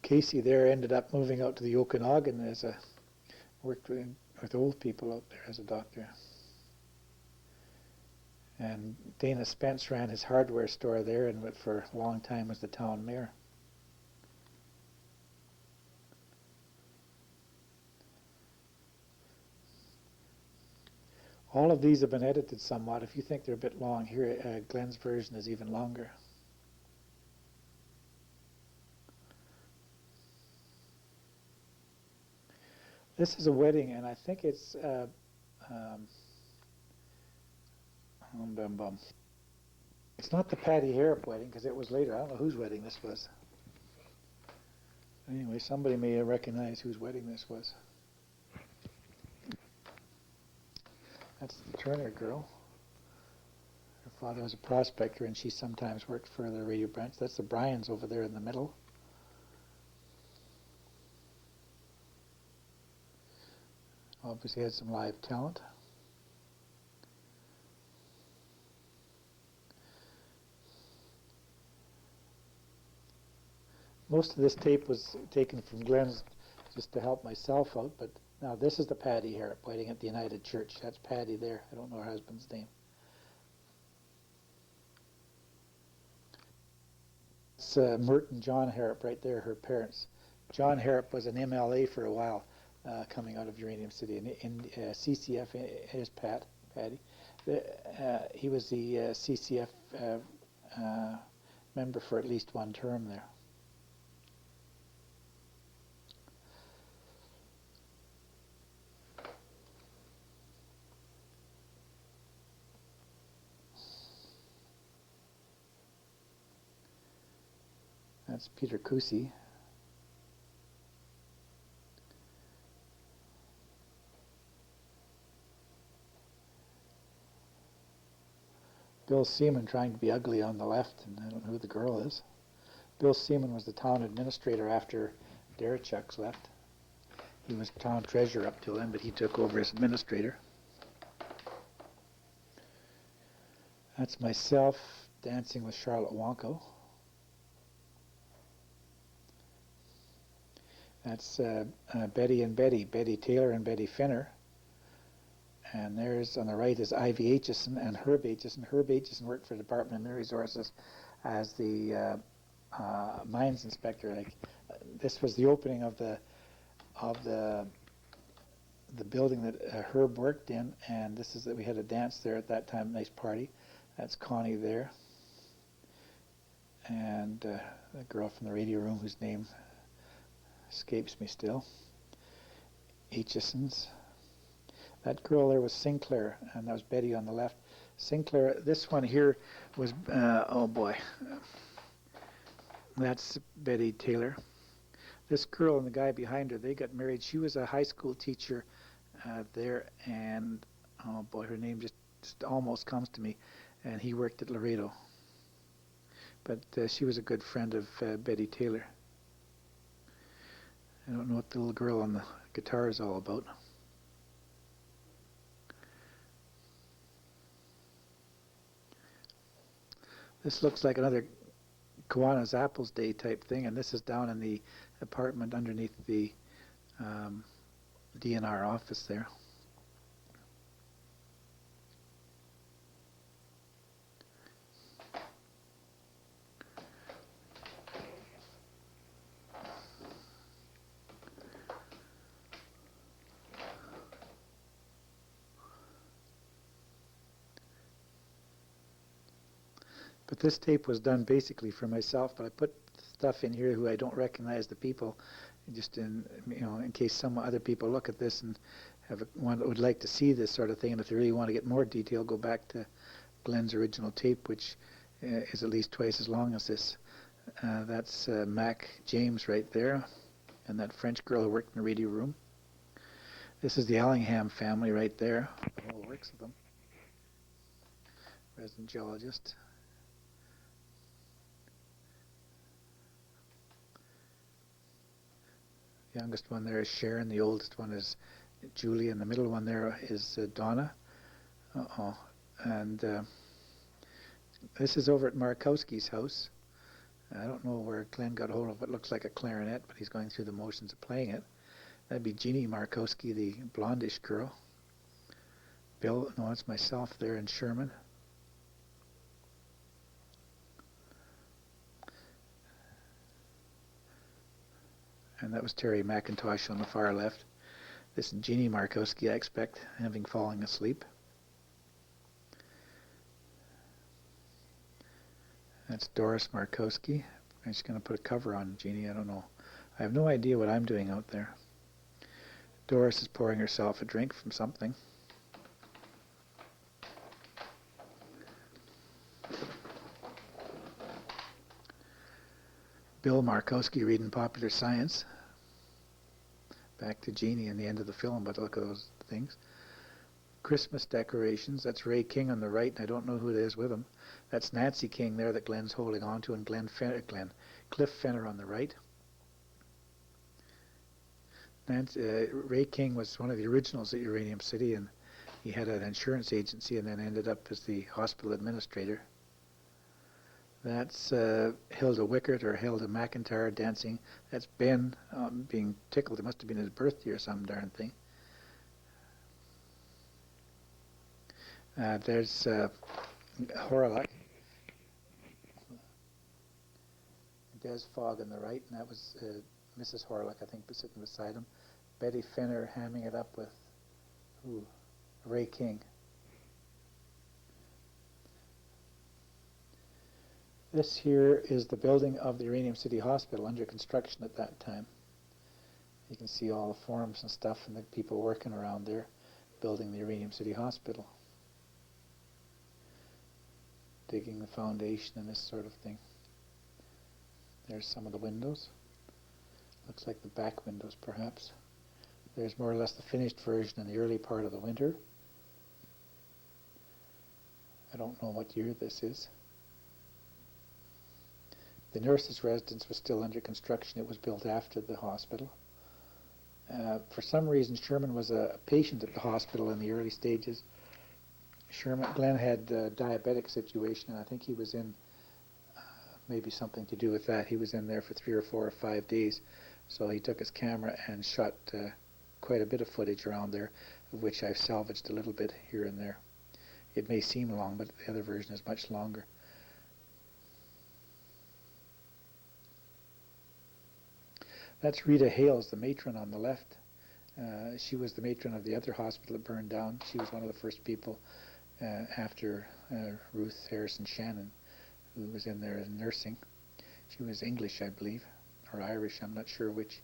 S1: Casey there ended up moving out to the Okanagan worked with old people out there as a doctor. And Dana Spence ran his hardware store there, and for a long time was the town mayor. All of these have been edited somewhat. If you think they're a bit long, here Glen's version is even longer. This is a wedding, and I think it's it's not the Patty Harrop wedding, because it was later. I don't know whose wedding this was. Anyway, somebody may recognize whose wedding this was. That's the Turner girl. Her father was a prospector, and she sometimes worked for the radio branch. That's the Bryans over there in the middle. Obviously had some live talent. Most of this tape was taken from Glen's just to help myself out, but now this is the Patty Harrop wedding at the United Church. That's Patty there. I don't know her husband's name. It's Merton John Harrop right there, her parents. John Harrop was an MLA for a while, coming out of Uranium City, and in CCF is Patty. He was the CCF member for at least one term there. That's Peter Cousy. Bill Seaman trying to be ugly on the left, and I don't know who the girl is. Bill Seaman was the town administrator after Darachuk's left. He was town treasurer up till then, but he took over as administrator. That's myself dancing with Charlotte Wonko. That's Betty and Betty Taylor and Betty Finner. And there's on the right is Ivy Aitchison and Herb Aitchison. Herb Aitchison worked for the Department of Mineral Resources as the mines inspector. This was the opening of the building that Herb worked in, and this is that we had a dance there at that time. Nice party. That's Connie there, and the girl from the radio room whose name escapes me still. Aitchison's. That girl there was Sinclair, and that was Betty on the left. Sinclair, this one here was, oh boy, that's Betty Taylor. This girl and the guy behind her, they got married. She was a high school teacher there, and oh boy, her name just almost comes to me, and he worked at Laredo. But she was a good friend of Betty Taylor. I don't know what the little girl on the guitar is all about. This looks like another Kiwanis Apples Day type thing, and this is down in the apartment underneath the DNR office there. But this tape was done basically for myself, but I put stuff in here who I don't recognize the people, just in case some other people look at this and would like to see this sort of thing, and if they really want to get more detail, go back to Glen's original tape, which is at least twice as long as this. That's Mac James right there, and that French girl who worked in the radio room. This is the Allingham family right there, the whole works of them. Resident geologist. The youngest one there is Sharon, the oldest one is Julie, and the middle one there is Donna. And this is over at Markowski's house. I don't know where Glen got hold of what looks like a clarinet, but he's going through the motions of playing it. That'd be Jeannie Markowski, the blondish girl. Bill, no, it's myself there in Sherman. And that was Terry McIntosh on the far left. This is Jeannie Markowski, I expect, having fallen asleep. That's Doris Markowski. I'm just going to put a cover on Jeannie. I don't know. I have no idea what I'm doing out there. Doris is pouring herself a drink from something. Bill Markowski reading Popular Science. Back to Jeannie in the end of the film, but look at those things. Christmas decorations. That's Ray King on the right, and I don't know who it is with him. That's Nancy King there that Glen's holding on to, and Cliff Fenner on the right. Ray King was one of the originals at Uranium City, and he had an insurance agency and then ended up as the hospital administrator. That's Hilda Wickert or Hilda McIntyre dancing. That's Ben being tickled. It must have been his birthday or some darn thing. There's Horlock. Des Fogg on the right, and that was Mrs. Horlock, I think, was sitting beside him. Betty Fenner hamming it up with Ray King. This here is the building of the Uranium City Hospital under construction at that time. You can see all the forms and stuff and the people working around there building the Uranium City Hospital. Digging the foundation and this sort of thing. There's some of the windows. Looks like the back windows perhaps. There's more or less the finished version in the early part of the winter. I don't know what year this is. The nurses' residence was still under construction. It was built after the hospital. For some reason, Sherman was a patient at the hospital in the early stages. Glen had a diabetic situation, and I think he was in, maybe something to do with that. He was in there for 3 or 4 or 5 days. So he took his camera and shot quite a bit of footage around there, of which I've salvaged a little bit here and there. It may seem long, but the other version is much longer. That's Rita Hales, the matron on the left. She was the matron of the other hospital that burned down. She was one of the first people after Ruth Harrison Shannon, who was in there nursing. She was English, I believe, or Irish, I'm not sure which.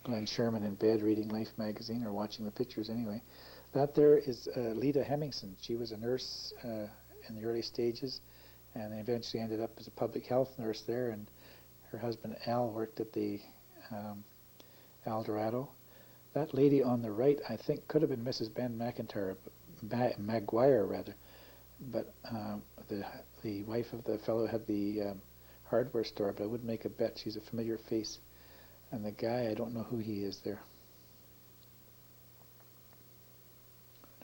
S1: Glen Sherman in bed reading Life magazine, or watching the pictures anyway. That there is Lita Hemmingson. She was a nurse in the early stages, and eventually ended up as a public health nurse there, and her husband Al worked at the El Dorado. That lady on the right, I think, could have been Mrs. Ben McIntyre, Maguire rather, but the wife of the fellow had the hardware store, but I would make a bet she's a familiar face. And the guy, I don't know who he is there.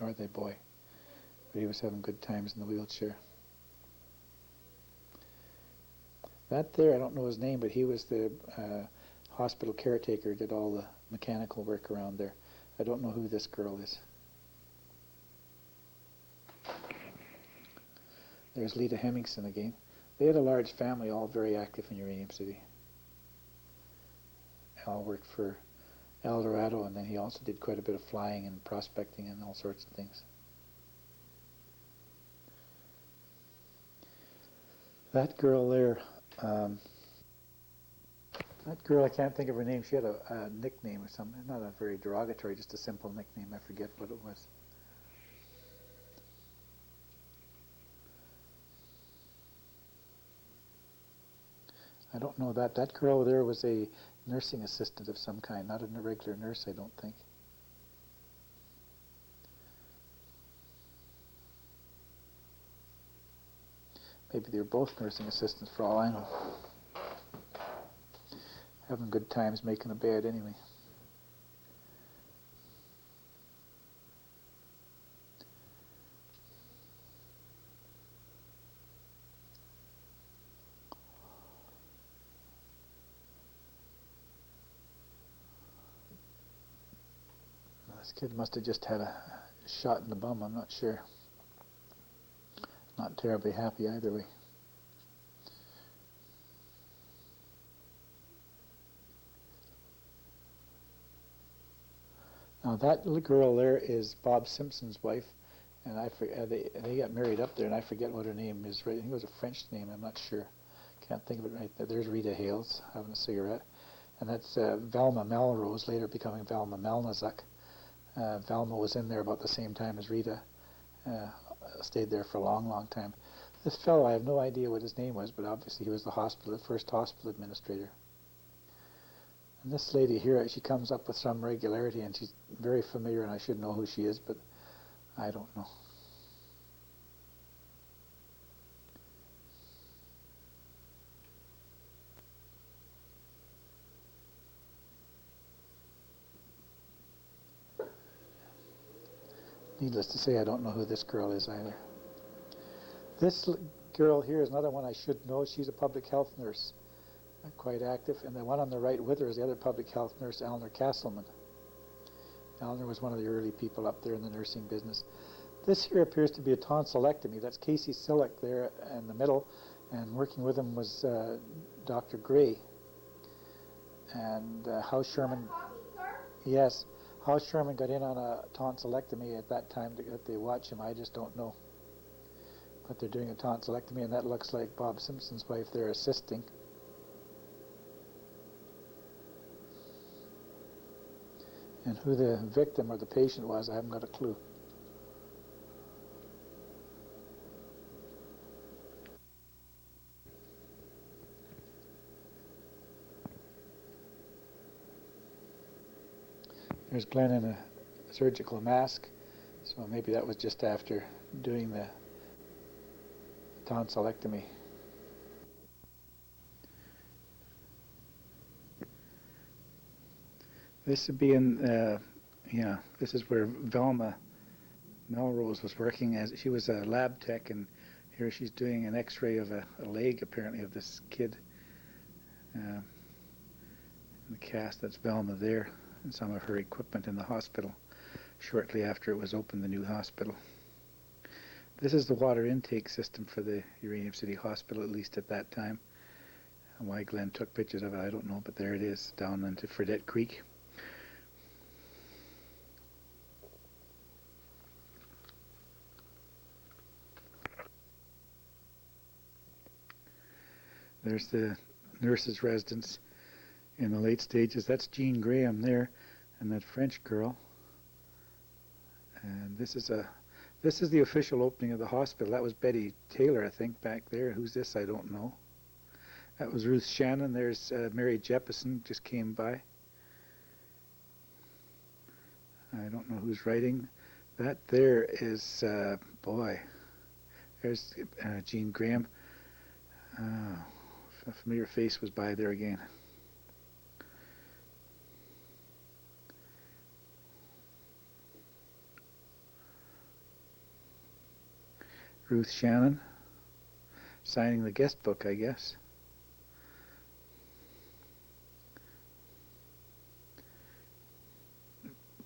S1: Nor the boy. But he was having good times in the wheelchair. That there, I don't know his name, but he was the hospital caretaker, did all the mechanical work around there. I don't know who this girl is. There's Lita Hemmingson again. They had a large family, all very active in Uranium City. Al worked for El Dorado, and then he also did quite a bit of flying and prospecting and all sorts of things. That girl there, that girl, I can't think of her name. She had a nickname or something, not a very derogatory, just a simple nickname. I forget what it was. I don't know that. That girl there was a nursing assistant of some kind, not a regular nurse, I don't think. Maybe they were both nursing assistants for all I know. Having good times making a bed anyway. This kid must have just had a shot in the bum, I'm not sure. Not terribly happy either way. Now that little girl there is Bob Simpson's wife, and they got married up there, and I forget what her name is. Right, I think it was a French name. I'm not sure. Can't think of it right there. There's Rita Hales having a cigarette, and that's Velma Melrose, later becoming Velma Melnizuk. Velma was in there about the same time as Rita. Stayed there for a long, long time. This fellow, I have no idea what his name was, but obviously he was the first hospital administrator. And this lady here, she comes up with some regularity, and she's very familiar, and I should know who she is, but I don't know. Needless to say, I don't know who this girl is either. This girl here is another one I should know. She's a public health nurse, quite active. And the one on the right with her is the other public health nurse, Eleanor Castleman. Eleanor was one of the early people up there in the nursing business. This here appears to be a tonsillectomy. That's Casey Sillick there in the middle, and working with him was Dr. Gray. And how Sherman... Yes. How Sherman got in on a tonsillectomy at that time that they watch him, I just don't know. But they're doing a tonsillectomy, and that looks like Bob Simpson's wife there assisting. And who the victim or the patient was, I haven't got a clue. There's Glen in a surgical mask, so maybe that was just after doing the tonsillectomy. This would be in, this is where Velma Melrose was working. As she was a lab tech, and here she's doing an x-ray of a leg, apparently, of this kid. In the cast, that's Velma there, and some of her equipment in the hospital shortly after it was opened, the new hospital. This is the water intake system for the Uranium City Hospital, at least at that time. And why Glen took pictures of it, I don't know, but there it is, down into Fredette Creek. There's the nurse's residence in the late stages. That's Jean Graham there, and that French girl. And this is the official opening of the hospital. That was Betty Taylor, I think, back there. Who's this? I don't know. That was Ruth Shannon. There's Mary Jeppesen, just came by. I don't know who's writing. That there is, boy, there's Jean Graham. A familiar face was by there again. Ruth Shannon, signing the guest book, I guess.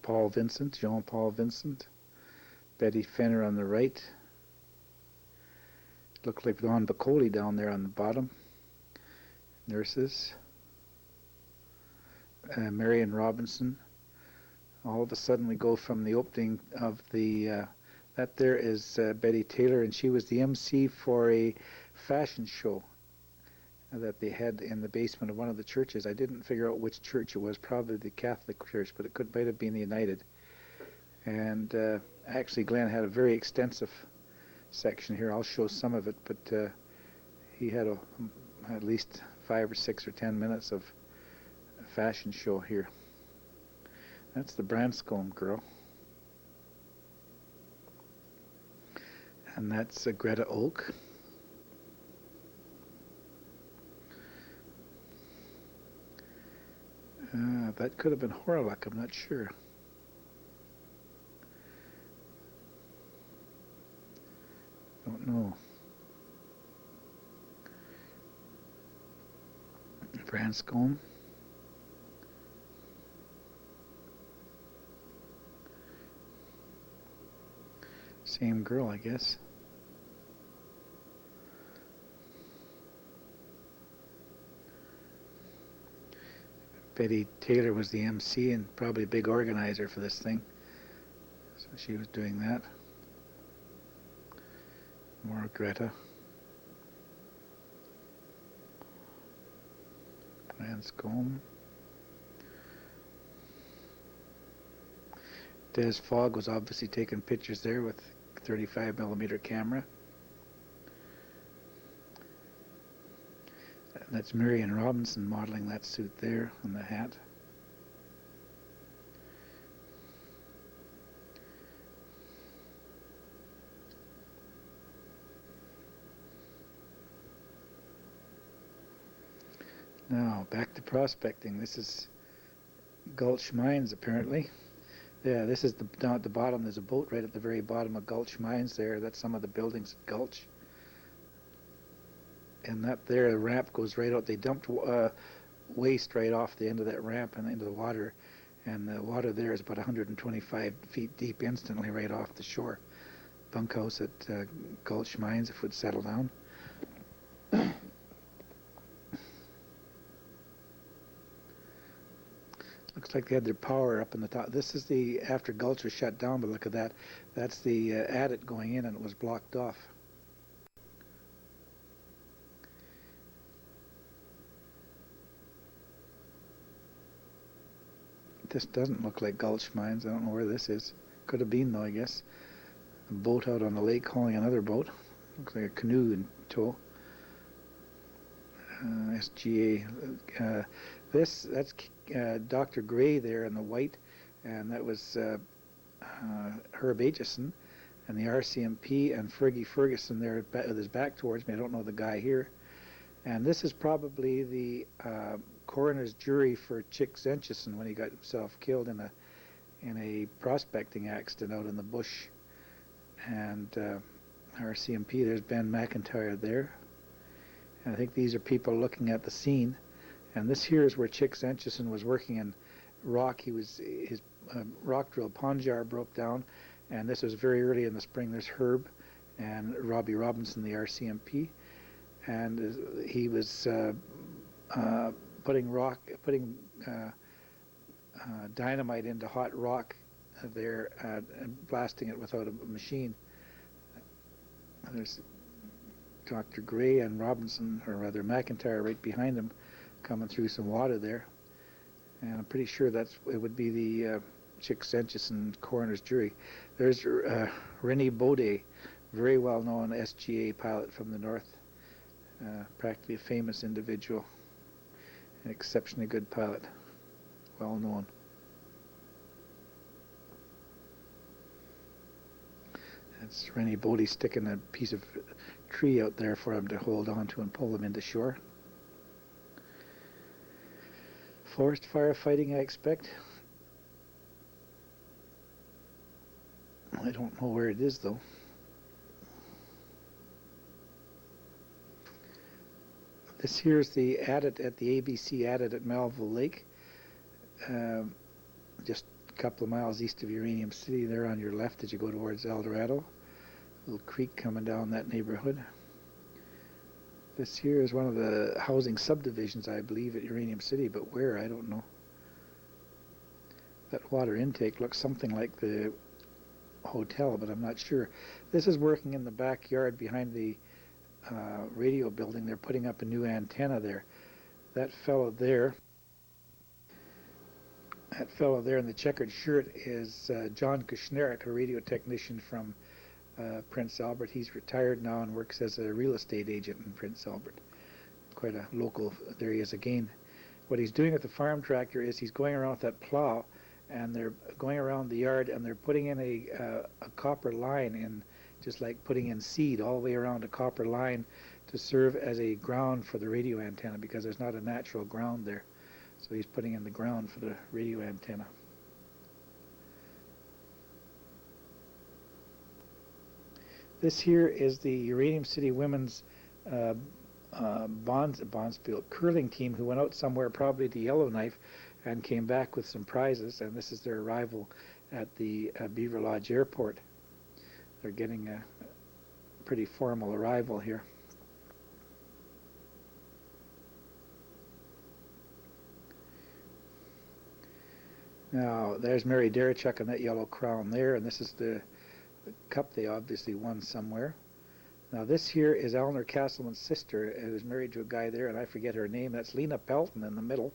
S1: Paul Vincent, Jean-Paul Vincent. Betty Fenner on the right. Looked like Don Bacoli down there on the bottom. Nurses. Marion Robinson. All of a sudden we go from the opening of the... that there is Betty Taylor, and she was the MC for a fashion show that they had in the basement of one of the churches. I didn't figure out which church it was, probably the Catholic church, but it might have been the United. And actually Glen had a very extensive section here. I'll show some of it, but he had at least 5 or 6 or 10 minutes of a fashion show here. That's the Branscombe girl. And that's Greta Oak. That could have been Horlock, I'm not sure. Don't know. Branscombe. Same girl, I guess. Betty Taylor was the MC and probably a big organizer for this thing. So she was doing that. More Greta. Lanscombe. Des Fogg was obviously taking pictures there with 35mm camera. And that's Marion Robinson modeling that suit there and the hat. Now, back to prospecting. This is Gulch Mines, apparently. Yeah, this is down at the bottom. There's a boat right at the very bottom of Gulch Mines there. That's some of the buildings at Gulch. And that there, the ramp goes right out. They dumped waste right off the end of that ramp and into the water. And the water there is about 125 feet deep instantly right off the shore. Bunkhouse at Gulch Mines, if it would settle down. Looks like they had their power up in the top. This is the, after Gulch was shut down, but look at that. That's the adit going in, and it was blocked off. This doesn't look like Gulch Mines. I don't know where this is. Could have been, though, I guess. A boat out on the lake hauling another boat. Looks like a canoe in tow. SGA. That's Dr. Gray there in the white, and that was Herb Aitchison, and the RCMP, and Fergie Ferguson there with his back towards me. I don't know the guy here. And this is probably the coroner's jury for Chick Zenchison when he got himself killed in a prospecting accident out in the bush. And RCMP, there's Ben McIntyre there. And I think these are people looking at the scene. And this here is where Chick Zenchison was working in rock. His rock drill Ponjar broke down, and this was very early in the spring. There's Herb and Robbie Robinson, the RCMP, and he was putting dynamite into hot rock there and blasting it without a machine. There's Dr. Gray and Robinson, or rather McIntyre, right behind him, coming through some water there. And I'm pretty sure it would be the Chick Zenchison coroner's jury. There's Rennie Baudet, very well-known SGA pilot from the north, practically a famous individual, an exceptionally good pilot, well-known. That's Rennie Baudet sticking a piece of tree out there for him to hold on to and pull him into shore. Forest firefighting, I expect. I don't know where it is, though. This here's the adit at the ABC adit at Melville Lake, just a couple of miles east of Uranium City there on your left as you go towards El Dorado. Little creek coming down that neighborhood. This here is one of the housing subdivisions, I believe, at Uranium City, but where, I don't know. That water intake looks something like the hotel, but I'm not sure. This is working in the backyard behind the radio building. They're putting up a new antenna there. That fellow there in the checkered shirt is John Kushnerek, a radio technician from Prince Albert. He's retired now and works as a real estate agent in Prince Albert. Quite a local, there he is again. What he's doing with the farm tractor is he's going around with that plow, and they're going around the yard, and they're putting in a copper line in, just like putting in seed all the way around a copper line to serve as a ground for the radio antenna, because there's not a natural ground there. So he's putting in the ground for the radio antenna. This here is the Uranium City women's Bondsfield curling team who went out somewhere, probably to Yellowknife, and came back with some prizes, and this is their arrival at the Beaver Lodge Airport. They're getting a pretty formal arrival here. Now, there's Mary Darachuk on that yellow crown there, and this is the cup they obviously won somewhere. Now, this here is Eleanor Castleman's sister, who's married to a guy there, and I forget her name. That's Lena Pelton in the middle.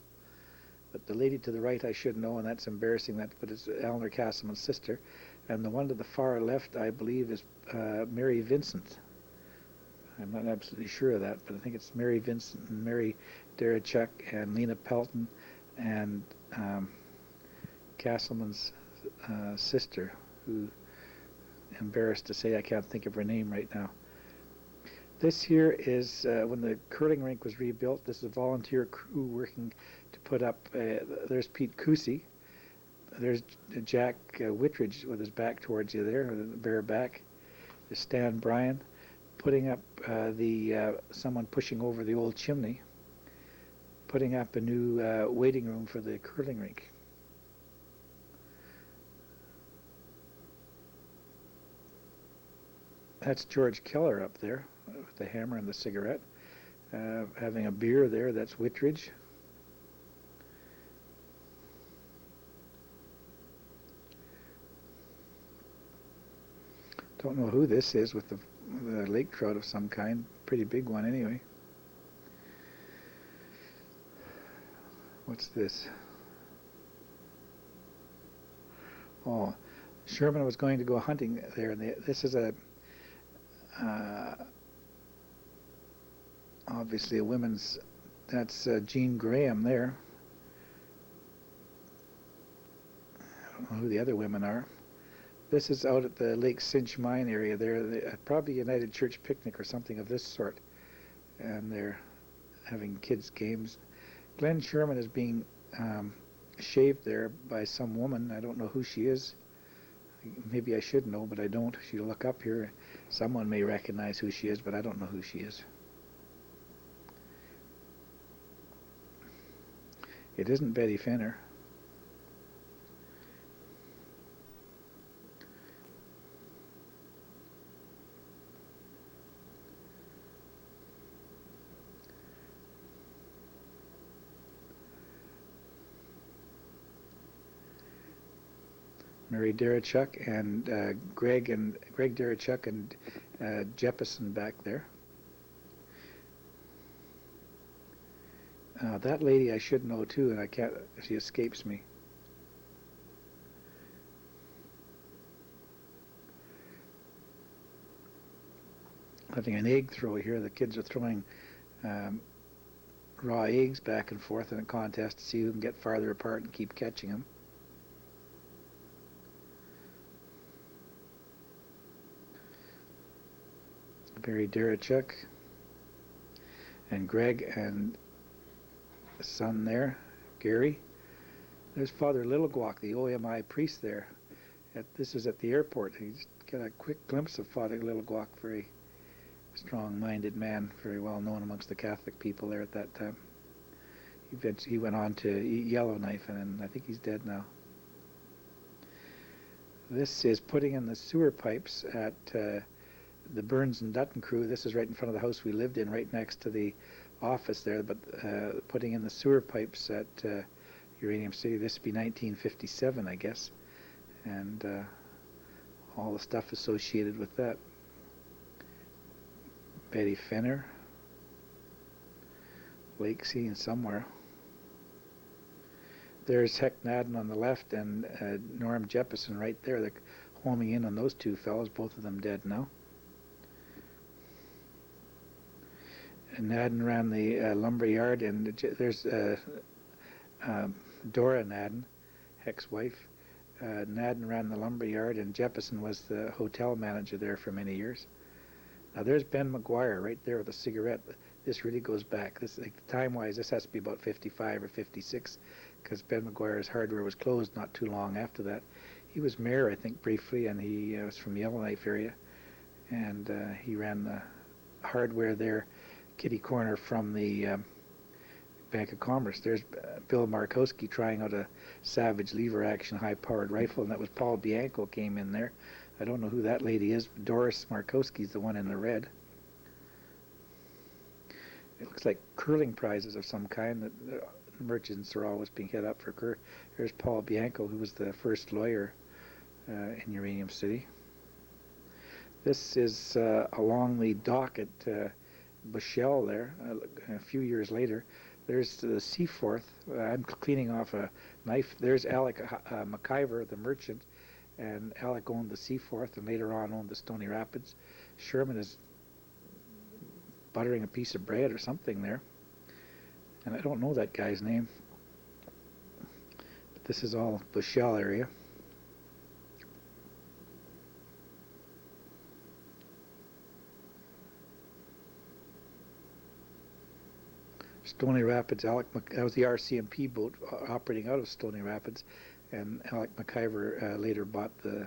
S1: But the lady to the right I should know, and that's embarrassing, but it's Eleanor Castleman's sister. And the one to the far left, I believe, is Mary Vincent. I'm not absolutely sure of that, but I think it's Mary Vincent and Mary Darachuk and Lena Pelton and Castleman's sister, who, embarrassed to say, I can't think of her name right now. This here is when the curling rink was rebuilt. This is a volunteer crew working to put up. There's Pete Cousy. There's Jack Whitridge with his back towards you there, bare back. There's Stan Bryan putting up someone pushing over the old chimney, putting up a new waiting room for the curling rink. That's George Keller up there with the hammer and the cigarette, having a beer there. That's Whitridge. Don't know who this is with the lake trout of some kind. Pretty big one anyway. What's this? Oh, Sherman was going to go hunting there, and this is obviously a women's. That's Jean Graham there. I don't know who the other women are. This is out at the Lake Cinch mine area there, probably United Church picnic or something of this sort, and they're having kids' games. Glen Sherman is being shaved there by some woman. I don't know who she is. Maybe I should know, but I don't. If you look up here, someone may recognize who she is, but I don't know who she is. It isn't Betty Fenner. Mary Darachuk and Greg Darachuk and Jeppesen back there. That lady I should know too, and I can't. She escapes me. Having an egg throw here. The kids are throwing raw eggs back and forth in a contest to see who can get farther apart and keep catching them. Barry Darachuk and Greg and the son there, Gary. There's Father Littleguac, the OMI priest there. This is at the airport. He's got a quick glimpse of Father Littleguac, very strong-minded man, very well known amongst the Catholic people there at that time. He went on to Yellowknife, and I think he's dead now. This is putting in the sewer pipes at the Burns and Dutton crew. This is right in front of the house we lived in, right next to the office there, but putting in the sewer pipes at Uranium City. This would be 1957, I guess, and all the stuff associated with that. Betty Fenner, lake scene somewhere. There's Heck Madden on the left and Norm Jeppesen right there. They're homing in on those two fellows, both of them dead now. And Madden ran the lumber yard, and there's Dora Madden, Heck's wife. Madden ran the lumber yard, and Jeppesen was the hotel manager there for many years. Now there's Ben McGuire right there with a cigarette. This really goes back. This, like, time-wise, this has to be about 55 or 56, because Ben McGuire's hardware was closed not too long after that. He was mayor, I think, briefly, and he was from the Yellowknife area, and he ran the hardware there, kitty corner from the Bank of Commerce. There's Bill Markowski trying out a Savage lever-action high-powered rifle, and that was Paul Bianco came in there. I don't know who that lady is. Doris Markowski's the one in the red. It looks like curling prizes of some kind. merchants are always being hit up for. There's Paul Bianco, who was the first lawyer in Uranium City. This is along the dock at Bushell there. A few years later, there's the Seaforth. I'm cleaning off a knife. There's Alec McIver, the merchant, and Alec owned the Seaforth and later on owned the Stony Rapids. Sherman is buttering a piece of bread or something there, and I don't know that guy's name, but this is all Bushell area. Stony Rapids, that was the RCMP boat operating out of Stony Rapids, and Alec McIver later bought the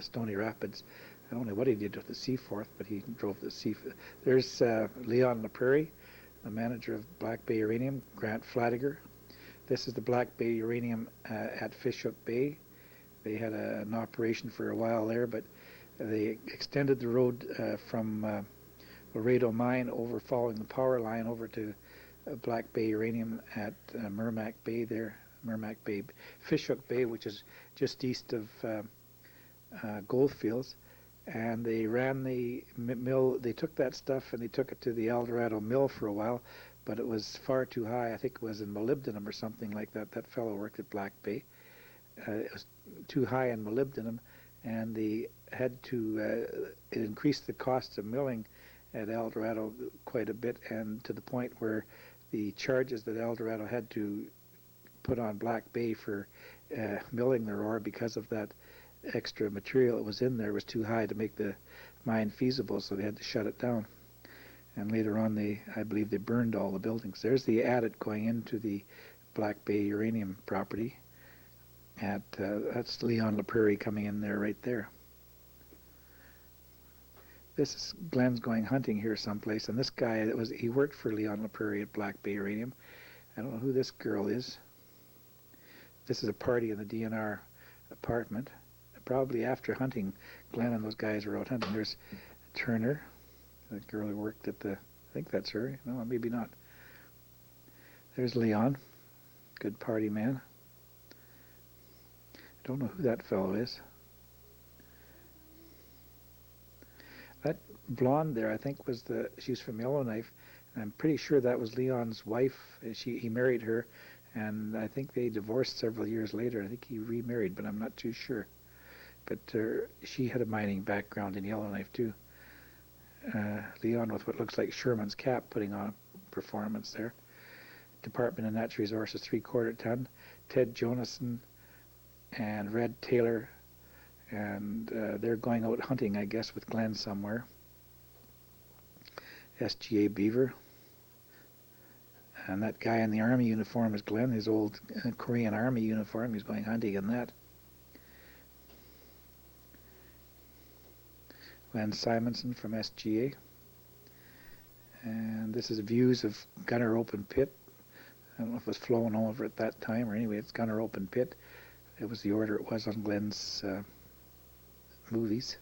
S1: Stony Rapids. I don't know what he did with the Seaforth, but he drove the Seaforth. There's Leon LaPrairie, the manager of Black Bay Uranium, Grant Flatiger. This is the Black Bay Uranium at Fishhook Bay. They had an operation for a while there, but they extended the road from Laredo Mine over, following the power line over to Black Bay Uranium at Mermack Bay there, Fishhook Bay, which is just east of Goldfields. And they ran the mill. They took that stuff and they took it to the El Dorado mill for a while, but it was far too high. I think it was in molybdenum or something like that. That fellow worked at Black Bay. It was too high in molybdenum, and they had to it increased the cost of milling at El Dorado quite a bit, and to the point where the charges that El Dorado had to put on Black Bay for milling their ore because of that extra material that was in there was too high to make the mine feasible, so they had to shut it down. And later on, I believe they burned all the buildings. There's the adit going into the Black Bay uranium property. That's Leon LaPrairie coming in there right there. This is Glen's going hunting here someplace, and this guy, he worked for Leon LaPrairie at Black Bay Uranium. I don't know who this girl is. This is a party in the DNR apartment. Probably after hunting, Glen and those guys were out hunting. There's Turner, the girl who worked at I think that's her. No, maybe not. There's Leon, good party man. I don't know who that fellow is. That blonde there, I think, she's from Yellowknife, and I'm pretty sure that was Leon's wife. He married her, and I think they divorced several years later. I think he remarried, but I'm not too sure. But she had a mining background in Yellowknife too. Leon with what looks like Sherman's cap, putting on a performance there. Department of Natural Resources 3/4 ton. Ted Jonason and Red Taylor, and they're going out hunting, I guess, with Glen somewhere. SGA Beaver. And that guy in the Army uniform is Glen, his old Korean Army uniform. He's going hunting in that. Glenn Simonson from SGA. And this is views of Gunner Open Pit. I don't know if it was flown over at that time, or anyway, it's Gunner Open Pit. It was the order it was on Glen's movies.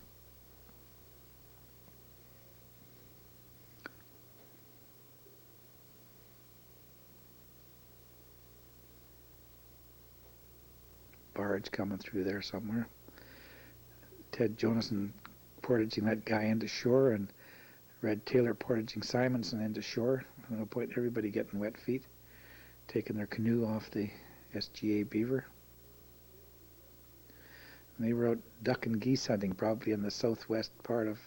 S1: Barge coming through there somewhere. Ted Jonason portaging that guy into shore, and Red Taylor portaging Simonson into shore. No point everybody getting wet feet, taking their canoe off the SGA Beaver. And they were out duck and geese hunting, probably in the southwest part of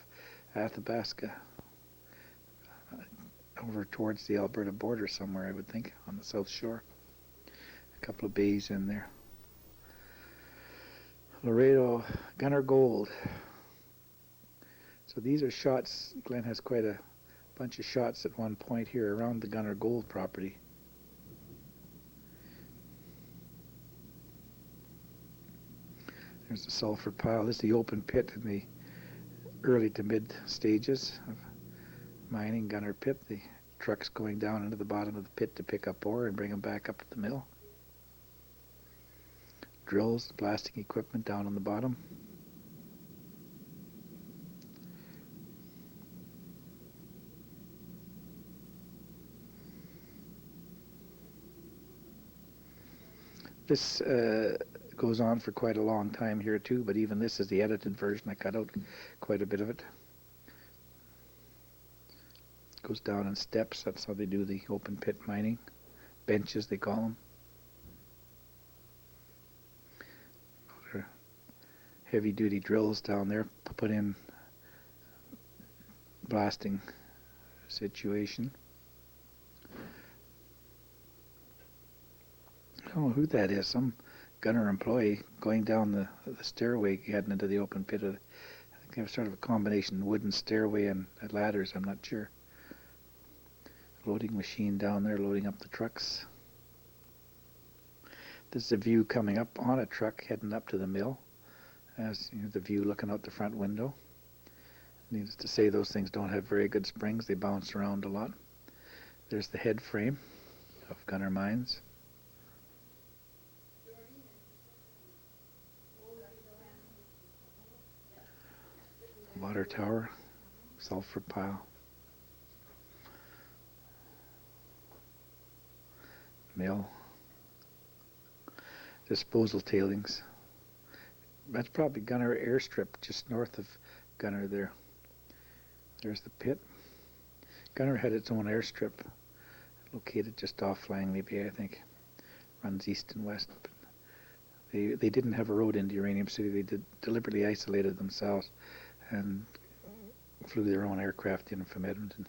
S1: Athabasca, over towards the Alberta border somewhere, I would think, on the south shore. A couple of bays in there. Laredo Gunner Gold. So these are shots. Glen has quite a bunch of shots at one point here around the Gunner Gold property. There's the sulfur pile. This is the open pit in the early to mid stages of mining Gunner Pit. The trucks going down into the bottom of the pit to pick up ore and bring them back up to the mill. Drills, blasting equipment down on the bottom. This goes on for quite a long time here too, but even this is the edited version. I cut out quite a bit of it. Goes down in steps. That's how they do the open pit mining. Benches, they call them. Those are heavy duty drills down there, put in blasting situation. I don't know who that is. Some gunner employee going down the stairway heading into the open pit. I think they have sort of a combination wooden stairway and ladders. I'm not sure. Loading machine down there, loading up the trucks. This is a view coming up on a truck heading up to the mill. As you know, the view looking out the front window. Needless to say, those things don't have very good springs. They bounce around a lot. There's the head frame of Gunner Mines. Water tower, sulfur pile. Mill. Disposal tailings. That's probably Gunner Airstrip just north of Gunner there. There's the pit. Gunner had its own airstrip located just off Langley Bay, I think. Runs east and west. But they didn't have a road into Uranium City. They deliberately isolated themselves and flew their own aircraft in from Edmonton.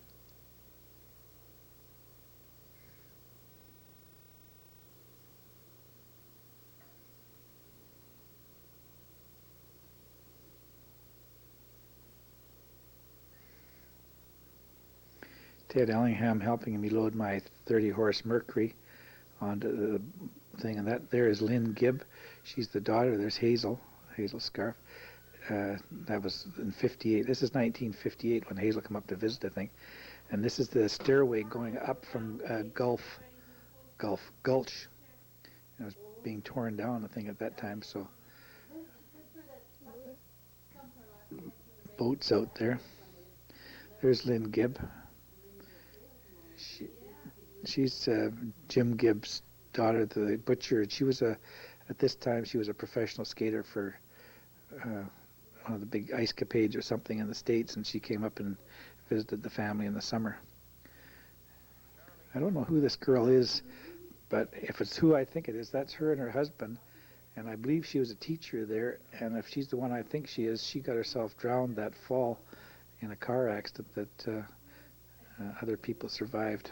S1: Ted Ellingham helping me load my 30-horse Mercury onto the thing, and that there is Lynn Gibb. She's the daughter. There's Hazel Scarfe. That was in 58. This is 1958 when Hazel came up to visit, I think. And this is the stairway going up from Gulch. It was being torn down, I think, at that time. So boats out there. There's Lynn Gibb. She's Jim Gibb's daughter, the butcher. She was at this time she was a professional skater for one of the big ice capades or something in the States, and she came up and visited the family in the summer. I don't know who this girl is, but if it's who I think it is, that's her and her husband, and I believe she was a teacher there, and if she's the one I think she is, she got herself drowned that fall in a car accident that other people survived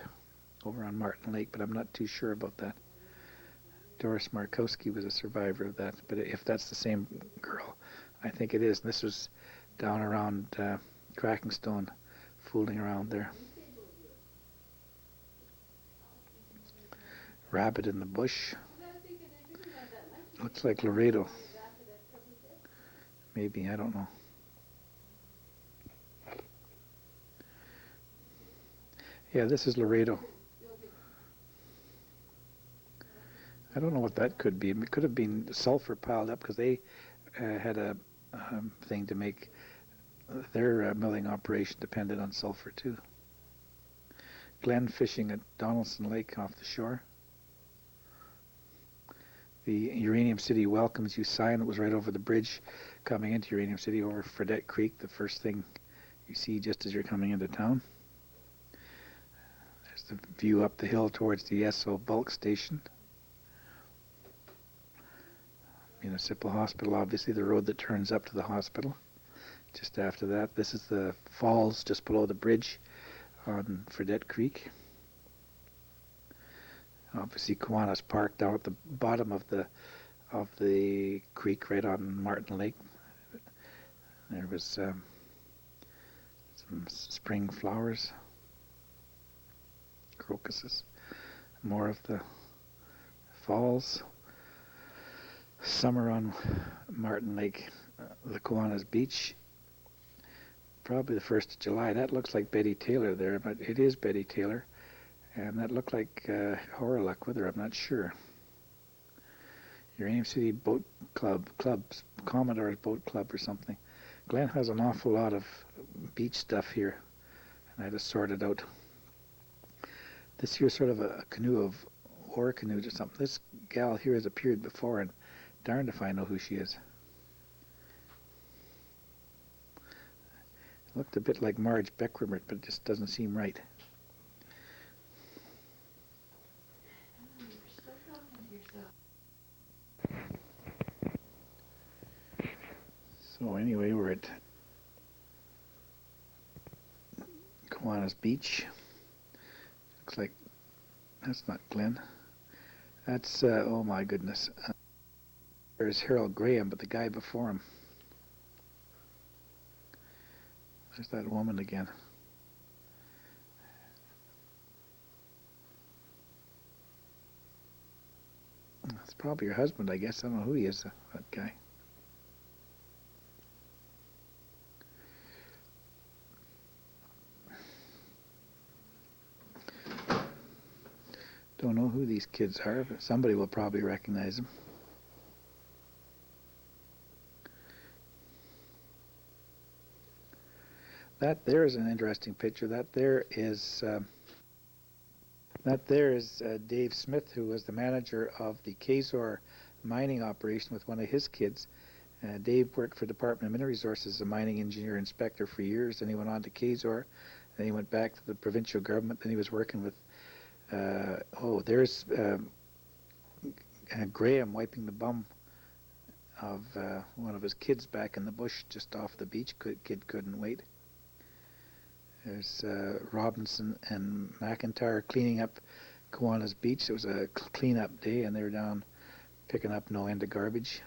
S1: over on Martin Lake, but I'm not too sure about that. Doris Markowski was a survivor of that, but if that's the same girl, I think it is. And this was down around Crackingstone, fooling around there. Rabbit in the bush. Looks like Laredo. Maybe, I don't know. Yeah, this is Laredo. I don't know what that could be. It could have been sulfur piled up because they had a thing to make their milling operation depended on sulfur too. Glen fishing at Donaldson Lake off the shore. The Uranium City welcomes you sign that was right over the bridge coming into Uranium City over Fredette Creek, the first thing you see just as you're coming into town. There's the view up the hill towards the Esso bulk station. Municipal Hospital, obviously the road that turns up to the hospital. Just after that, this is the falls just below the bridge on Fredette Creek. Obviously Kiwanis Park down at the bottom of the creek right on Martin Lake. There was some spring flowers, crocuses, more of the falls. Summer on Martin Lake, the Kiwanis Beach, probably the 1st of July. That looks like Betty Taylor there, but it is Betty Taylor. And that looked like Horlock with her, I'm not sure. Uranium City Boat Clubs, Commodore's Boat Club or something. Glen has an awful lot of beach stuff here, and I just sorted out. This here's sort of a canoe of oar canoes or something. This gal here has appeared before, and darned if I know who she is. Looked a bit like Marge Beckrimmert, but it just doesn't seem right. So anyway, we're at Kiwanis Beach. Looks like that's not Glen. That's, oh my goodness. There's Harold Graham, but the guy before him. There's that woman again. That's probably her husband, I guess. I don't know who he is, that guy. Don't know who these kids are, but somebody will probably recognize them. That there is an interesting picture. That there is Dave Smith, who was the manager of the Kazor mining operation with one of his kids. Dave worked for Department of Mineral Resources as a mining engineer inspector for years. Then he went on to Kazor. Then he went back to the provincial government. Then he was working with there's Graham wiping the bum of one of his kids back in the bush just off the beach. Kid couldn't wait. There's Robinson and McIntyre cleaning up Kiwanis Beach. It was a clean-up day, and they were down picking up no end of garbage.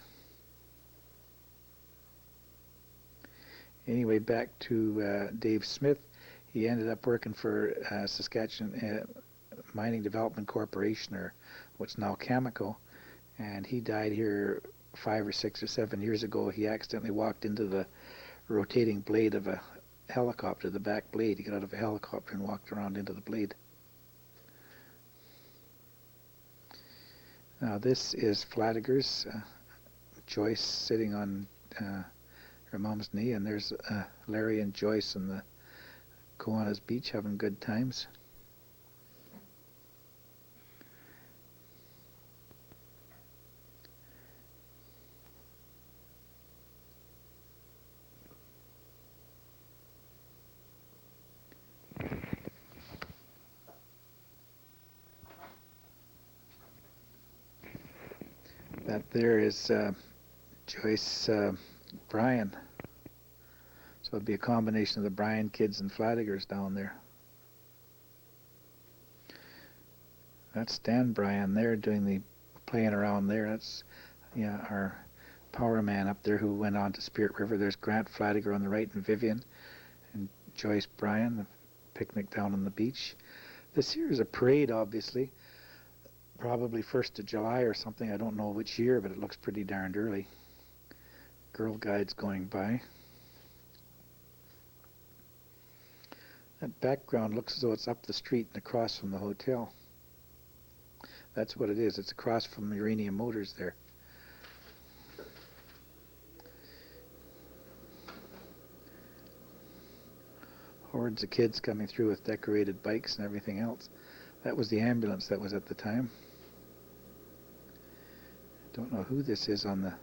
S1: Anyway, back to Dave Smith. He ended up working for Saskatchewan Mining Development Corporation, or what's now Cameco, and he died here 5 or 6 or 7 years ago. He accidentally walked into the rotating blade of a helicopter, the back blade. He got out of a helicopter and walked around into the blade. Now this is Flanagan's, Joyce sitting on her mom's knee, and there's Larry and Joyce on the Kiwanis Beach having good times. That there is Joyce Bryan. So it'd be a combination of the Bryan kids and Flanagan's down there. That's Stan Bryan there doing the playing around there. That's our power man up there who went on to Spirit River. There's Grant Flanagan on the right and Vivian, and Joyce Bryan, the picnic down on the beach. This here is a parade, obviously. Probably 1st of July or something. I don't know which year, but it looks pretty darned early. Girl Guides going by. That background looks as though it's up the street and across from the hotel. That's what it is. It's across from Uranium Motors there. Hordes of kids coming through with decorated bikes and everything else. That was the ambulance that was at the time. Don't know who this is on the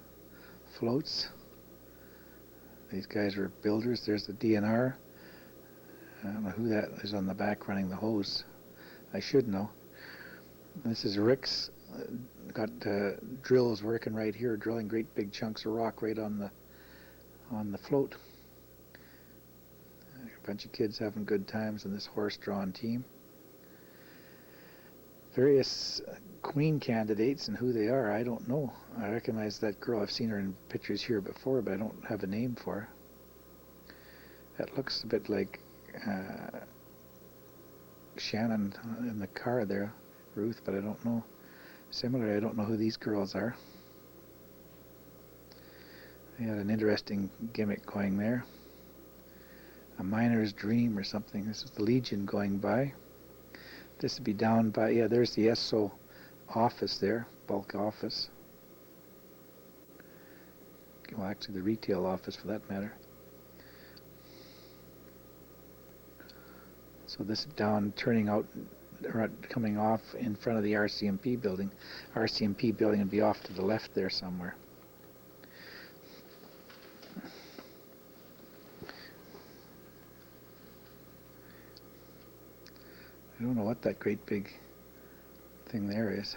S1: floats. These guys are builders. There's the DNR. I don't know who that is on the back running the hose. I should know. This is Rick's. Got drills working right here, drilling great big chunks of rock right on the float. A bunch of kids having good times in this horse-drawn team. Various queen candidates, and who they are, I don't know. I recognize that girl. I've seen her in pictures here before, but I don't have a name for her. That looks a bit like Shannon in the car there, Ruth, but I don't know. Similarly, I don't know who these girls are. They had an interesting gimmick going there. A miner's dream or something. This is the Legion going by. This would be down by, there's the ESSO office there, bulk office. Well, actually the retail office for that matter. So this is down, turning out coming off in front of the RCMP building. RCMP building would be off to the left there somewhere. I don't know what that great big thing there is.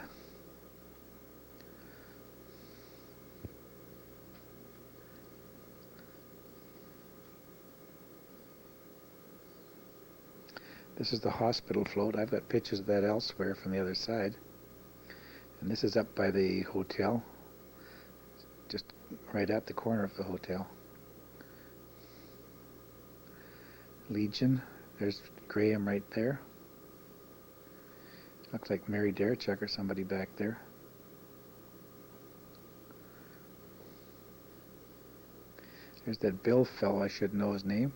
S1: This is the hospital float. I've got pictures of that elsewhere from the other side. And this is up by the hotel, just right at the corner of the hotel. Legion, there's Graham right there. Looks like Mary Derechuk or somebody back there. There's that Bill fellow, I should know his name.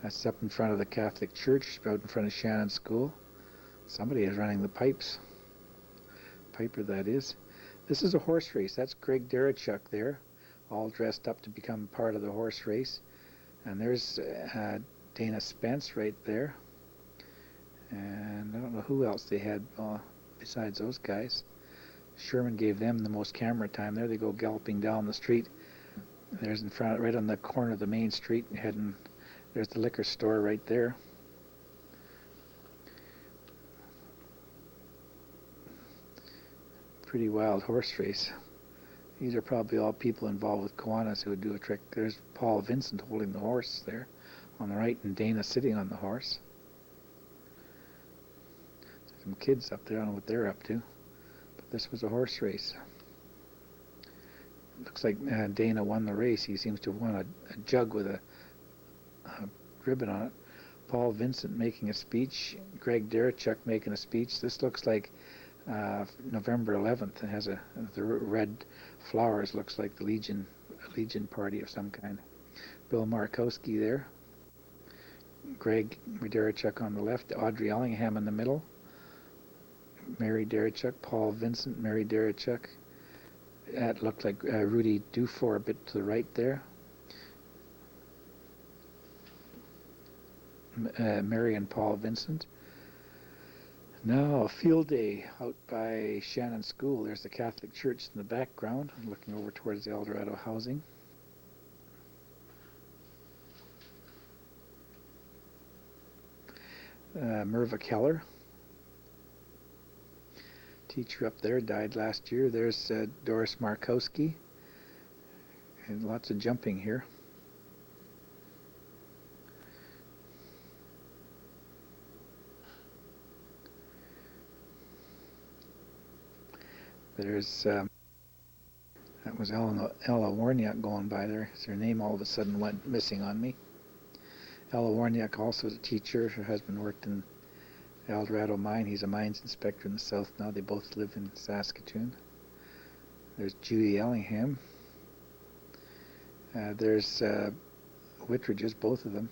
S1: That's up in front of the Catholic Church, out in front of Shannon School. Somebody is running the pipes. Piper, that is. This is a horse race. That's Greg Derechuk there, all dressed up to become part of the horse race. And there's Dana Spence right there. And I don't know who else they had besides those guys. Sherman gave them the most camera time there. They go galloping down the street. There's in front, right on the corner of the main street, heading. There's the liquor store right there. Pretty wild horse race. These are probably all people involved with Kiwanis who would do a trick. There's Paul Vincent holding the horse there on the right, and Dana sitting on the horse. Some kids up there, I don't know what they're up to. But this was a horse race. Looks like Dana won the race. He seems to have won a jug with a ribbon on it. Paul Vincent making a speech. Greg Derechuk making a speech. This looks like November 11th. It has the red flowers. Looks like the Legion party of some kind. Bill Markowski there. Greg Derechuk on the left. Audrey Ellingham in the middle. Mary Derechuk. Paul Vincent. Mary Derechuk. That looked like Rudy Dufour a bit to the right there. Mary and Paul Vincent. Now, field day out by Shannon School. There's the Catholic Church in the background, looking over towards the Eldorado housing. Merva Keller, teacher up there, died last year. There's Doris Markowski, and lots of jumping here. There's that was Ella Warniak going by there. Her name all of a sudden went missing on me. Ella Warniak also is a teacher. Her husband worked in the Eldorado mine. He's a mines inspector in the south now. They both live in Saskatoon. There's Judy Ellingham. There's Whitridges, both of them.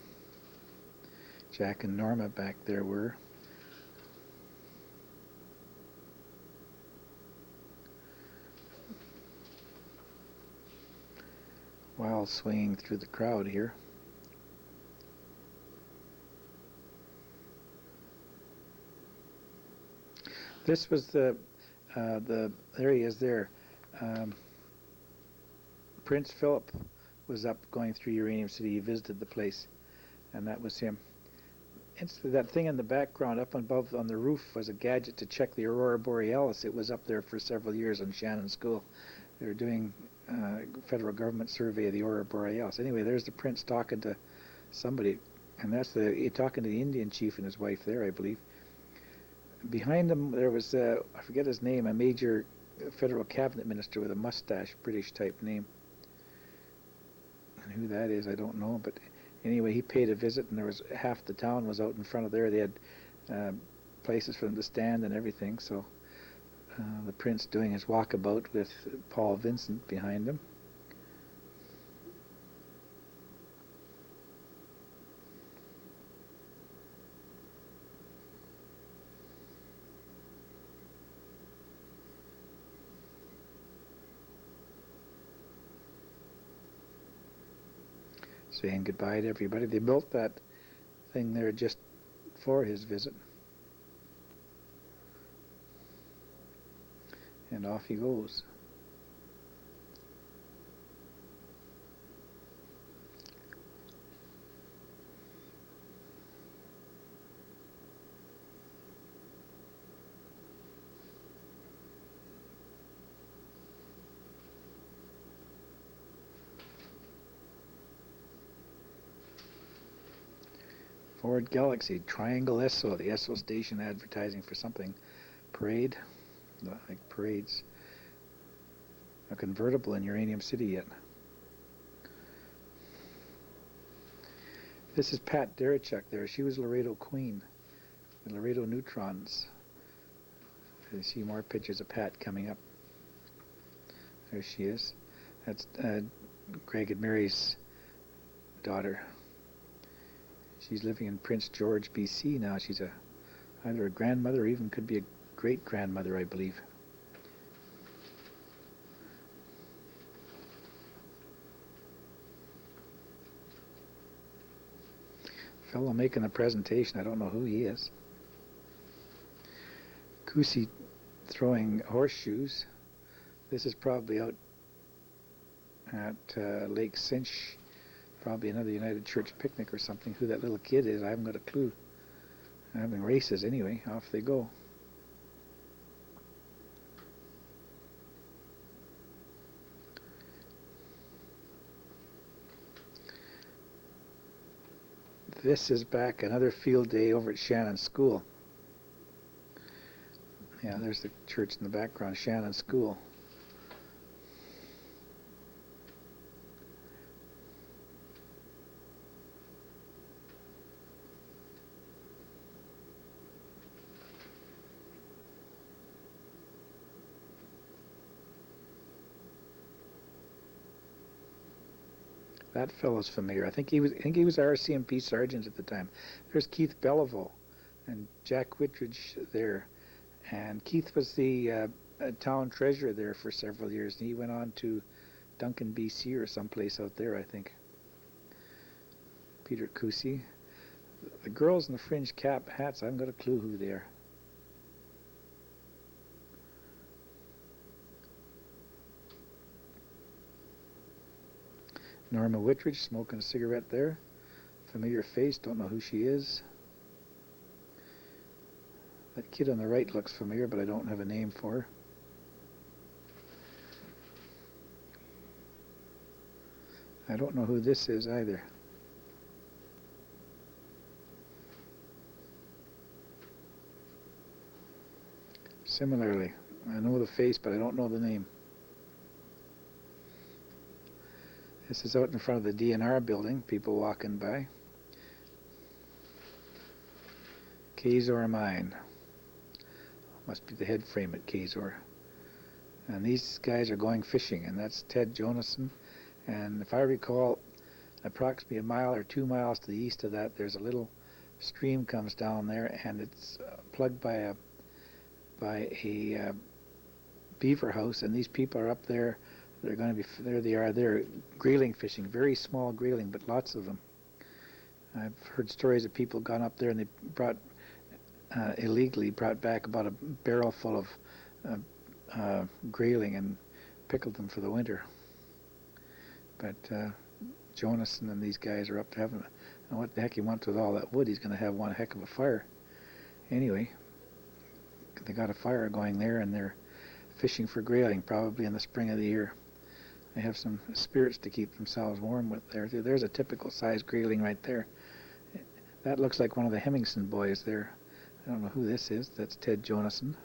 S1: Jack and Norma back there were. While swinging through the crowd here. This was there he is there. Prince Philip was up going through Uranium City. He visited the place, and that was him. It's that thing in the background up above on the roof was a gadget to check the Aurora Borealis. It was up there for several years on Shannon School. They were doing federal government survey of the Aurora Borealis. Anyway, there's the prince talking to somebody, and that's talking to the Indian chief and his wife there, I believe. Behind him there was I forget his name, a major federal cabinet minister with a mustache, British type name. And who that is, I don't know, but anyway, he paid a visit, and there was half the town was out in front of there. They had places for them to stand and everything, so the prince doing his walkabout with Paul Vincent behind him. Saying goodbye to everybody. They built that thing there just for his visit. And off he goes. Ford Galaxy, Triangle Esso, the Esso station advertising for something. Parade, like parades. A convertible in Uranium City yet. This is Pat Derechuk there. She was Laredo Queen. The Laredo Neutrons. You see more pictures of Pat coming up. There she is. That's Greg and Mary's daughter. She's living in Prince George, BC now. She's either a grandmother or even could be a great-grandmother, I believe. Fellow making a presentation, I don't know who he is. Kusi throwing horseshoes. This is probably out at Lake Cinch, probably another United Church picnic or something. Who that little kid is, I haven't got a clue. Having races anyway, off they go. This is back another field day over at Shannon School. Yeah, there's the church in the background, Shannon School. That fellow's familiar. I think he was RCMP sergeant at the time. There's Keith Belleville and Jack Whitridge there. And Keith was the town treasurer there for several years, and he went on to Duncan, BC, or someplace out there, I think. Peter Kusi. The girls in the fringe cap hats, I haven't got a clue who they are. Norma Whitridge smoking a cigarette there. Familiar face, don't know who she is. That kid on the right looks familiar, but I don't have a name for her. I don't know who this is either. Similarly, I know the face, but I don't know the name. This is out in front of the DNR building, people walking by. Kazor Mine. Must be the head frame at Kazor. And these guys are going fishing, and that's Ted Jonason. And if I recall, approximately a mile or 2 miles to the east of that, there's a little stream comes down there, and it's plugged by a beaver house, and these people are up there. They're going to be there. They are there, grayling fishing, very small grayling, but lots of them. I've heard stories of people gone up there and they brought illegally brought back about a barrel full of grayling and pickled them for the winter. But Jonason and these guys are up to having. And what the heck he wants with all that wood? He's going to have one heck of a fire. Anyway, they got a fire going there, and they're fishing for grayling, probably in the spring of the year. They have some spirits to keep themselves warm with there. There's a typical size grayling right there. That looks like one of the Hemmingson boys there. I don't know who this is. That's Ted Jonason.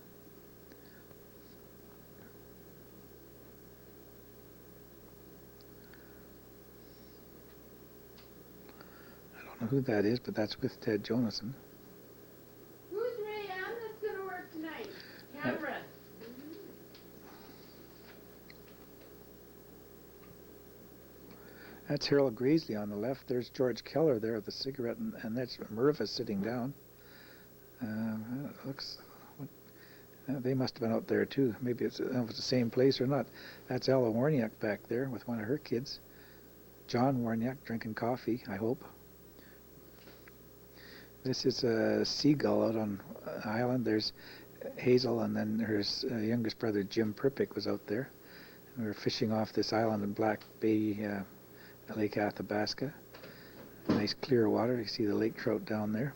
S1: I don't know who that is, but that's with Ted Jonason.
S2: Who's Rayanne that's going to work tonight? Camera.
S1: That's Harold Greasley on the left. There's George Keller there with the cigarette, and that's Merva sitting down. They must have been out there too. Maybe it's the same place or not. That's Ella Warniak back there with one of her kids. John Warniak drinking coffee, I hope. This is a seagull out on an island. There's Hazel, and then her youngest brother Jim Perpick was out there. We were fishing off this island in Black Bay, Lake Athabasca. Nice clear water. You see the lake trout down there.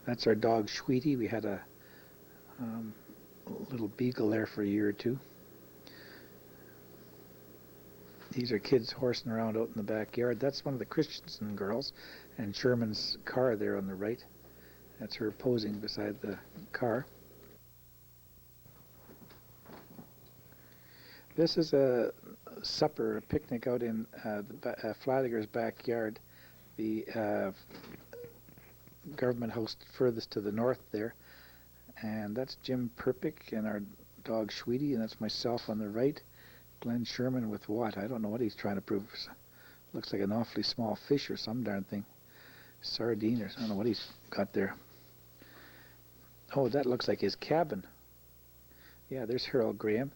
S1: That's our dog Sweetie. We had a little beagle there for a year or two. These are kids horsing around out in the backyard. That's one of the Christensen girls, and Sherman's car there on the right. That's her posing beside the car. This is a supper, a picnic out in Flanagan's backyard, the government house furthest to the north there. And that's Jim Perpick and our dog Sweetie, and that's myself on the right. Glen Sherman with what? I don't know what he's trying to prove. Looks like an awfully small fish or some darn thing. Sardine or I don't know what he's got there. Oh, that looks like his cabin. Yeah, there's Harold Graham.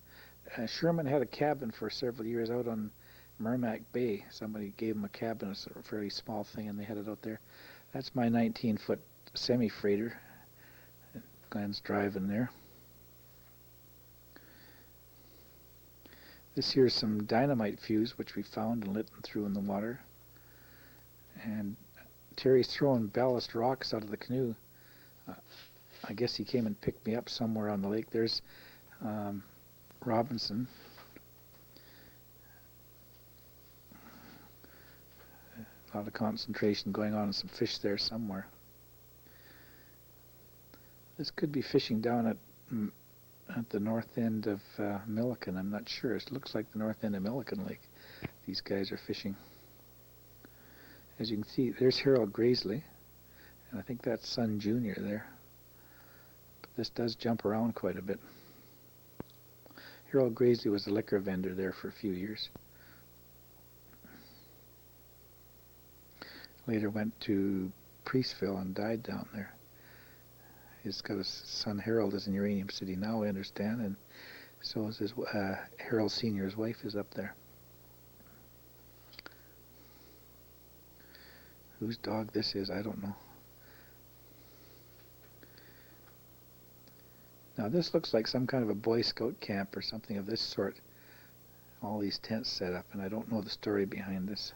S1: Sherman had a cabin for several years out on Merrimack Bay. Somebody gave him a cabin, a fairly small thing, and they had it out there. That's my 19-foot semi-freighter. Glen's driving there. This here's some dynamite fuse, which we found and lit and threw in the water. And Terry's throwing ballast rocks out of the canoe. I guess he came and picked me up somewhere on the lake. There's Robinson. A lot of concentration going on and some fish there somewhere. This could be fishing down at the north end of Milliken. I'm not sure. It looks like the north end of Milliken Lake. These guys are fishing. As you can see, there's Harold Graisley, and I think that's Son Jr. there. But this does jump around quite a bit. Harold Graisley was a liquor vendor there for a few years. Later went to Priestville and died down there. He's got a son, Harold, is in Uranium City now, I understand, and so is his Harold Sr.'s wife is up there. Whose dog this is, I don't know. Now this looks like some kind of a Boy Scout camp or something of this sort. All these tents set up, and I don't know the story behind this.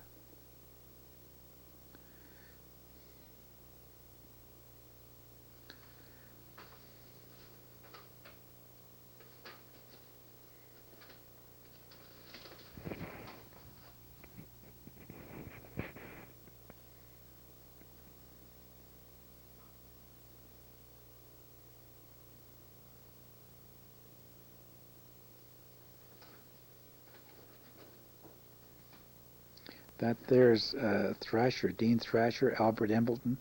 S1: That there's Thrasher, Dean Thrasher, Albert Embleton,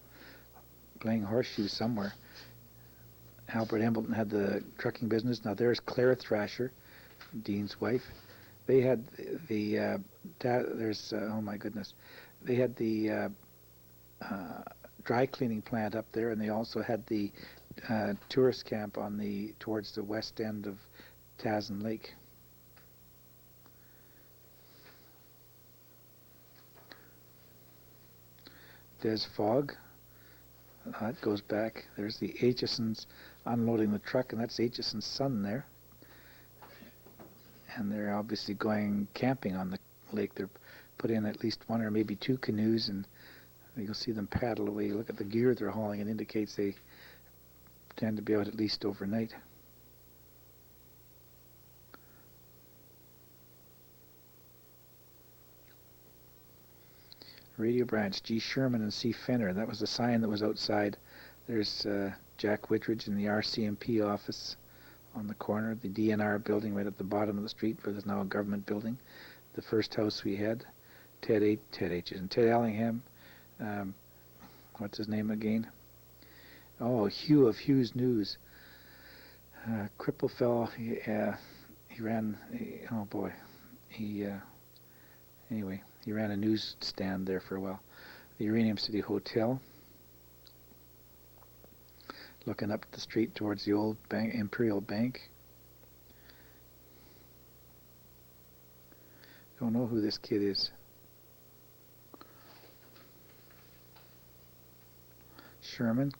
S1: playing horseshoe somewhere. Albert Embleton had the trucking business. Now there's Claire Thrasher, Dean's wife. They had oh my goodness, they had the dry cleaning plant up there, and they also had the tourist camp on towards the west end of Tazen Lake. Des Fogg, that goes back. There's the Aitchisons unloading the truck, and that's Aitchison's son there. And they're obviously going camping on the lake. They're put in at least one or maybe two canoes, and you'll see them paddle away. Look at the gear they're hauling. It indicates they tend to be out at least overnight. Radio branch, G. Sherman and C. Fenner. That was the sign that was outside. There's Jack Whitridge in the RCMP office on the corner, the DNR building right at the bottom of the street where there's now a government building. The first house we had, Ted Allingham. What's his name again? Oh, Hugh of Hugh's News. Cripple fellow. He ran. Oh boy. Anyway. He ran a newsstand there for a while. The Uranium City Hotel. Looking up the street towards the old Imperial Bank. Don't know who this kid is. Sherman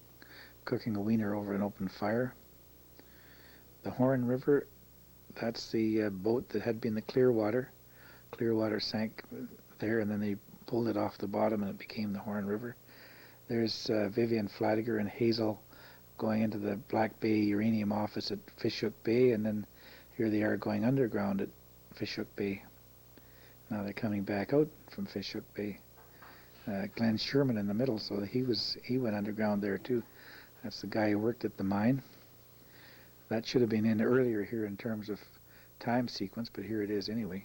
S1: cooking a wiener over an open fire. The Horn River, that's the boat that had been the Clearwater. Clearwater sank there, and then they pulled it off the bottom and it became the Horn River. There's Vivian Fladiger and Hazel going into the Black Bay uranium office at Fishhook Bay, and then here they are going underground at Fishhook Bay. Now they're coming back out from Fishhook Bay. Glen Sherman in the middle, so he went underground there too. That's the guy who worked at the mine. That should have been in earlier here in terms of time sequence, but here it is anyway.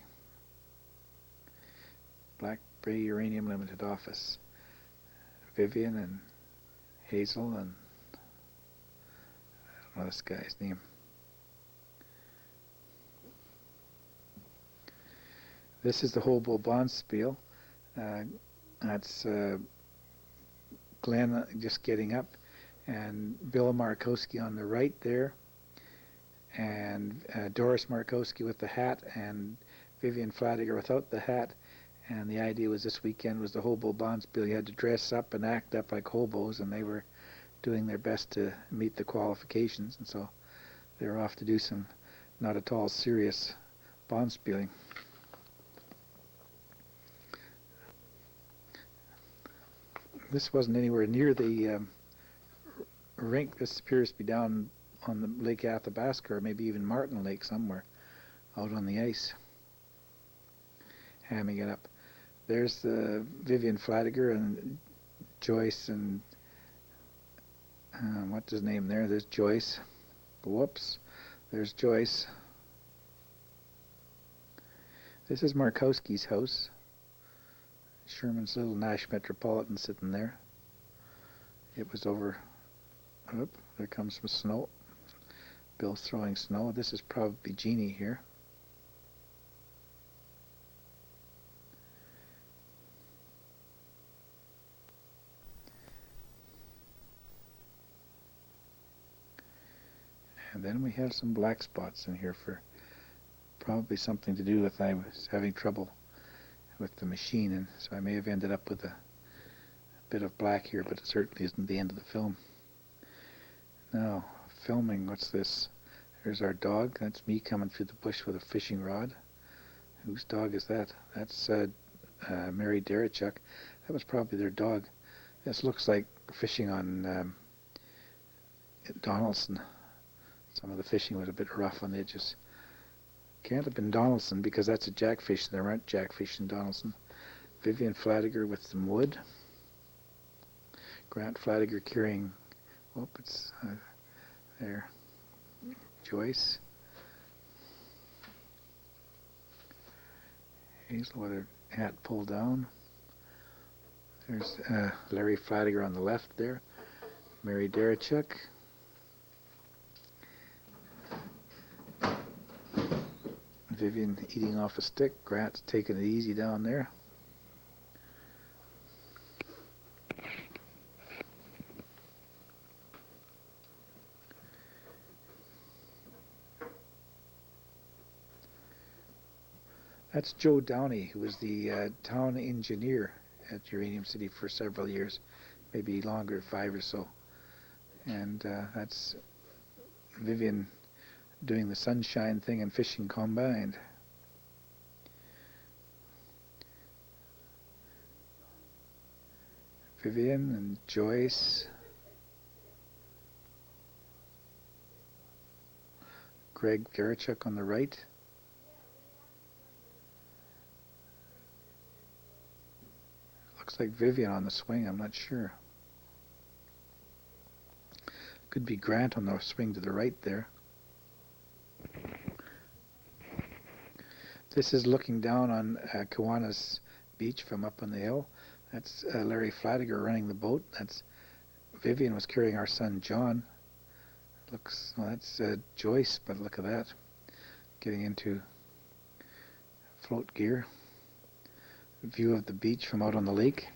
S1: Black Bay Uranium Limited office. Vivian and Hazel and I don't know this guy's name. This is the Hobo Bonspiel. That's Glenn just getting up, and Bill Markowski on the right there, and Doris Markowski with the hat, and Vivian Fladiger without the hat. And the idea was this weekend was the Hobo Bonspiel. You had to dress up and act up like hobos, and they were doing their best to meet the qualifications, and so they were off to do some not at all serious bonspieling. This wasn't anywhere near the rink. This appears to be down on the Lake Athabasca, or maybe even Martin Lake somewhere out on the ice, hamming it up. There's the Vivian Fladiger and Joyce and what's his name there? There's Joyce. Whoops. There's Joyce. This is Markowski's house. Sherman's little Nash Metropolitan sitting there. It was over. Oop, there comes some snow. Bill's throwing snow. This is probably Jeannie here. And then we have some black spots in here for probably something to do with I was having trouble with the machine, and so I may have ended up with a bit of black here, but it certainly isn't the end of the film. Now, filming, what's this? There's our dog. That's me coming through the bush with a fishing rod. Whose dog is that? That's Mary Derechuk. That was probably their dog. This looks like fishing on Donaldson. Some of the fishing was a bit rough on the edges. Can't have been Donaldson because that's a jackfish. There aren't jackfish in Donaldson. Vivian Fladiger with some wood. Grant Fladiger carrying, it's there. Joyce. Hazel with her hat pulled down. There's Larry Fladiger on the left there. Mary Derechuk. Vivian eating off a stick. Grant's taking it easy down there. That's Joe Downey, who was the town engineer at Uranium City for several years, maybe longer, 5 or so. And that's Vivian doing the sunshine thing and fishing combined. Vivian and Joyce. Greg Garachuk on the right. Looks like Vivian on the swing, I'm not sure. Could be Grant on the swing to the right there. This is looking down on Kiwanis Beach from up on the hill. That's Larry Fladiger running the boat. That's Vivian was carrying our son John. Looks, well, that's Joyce, but look at that. Getting into float gear. View of the beach from out on the lake.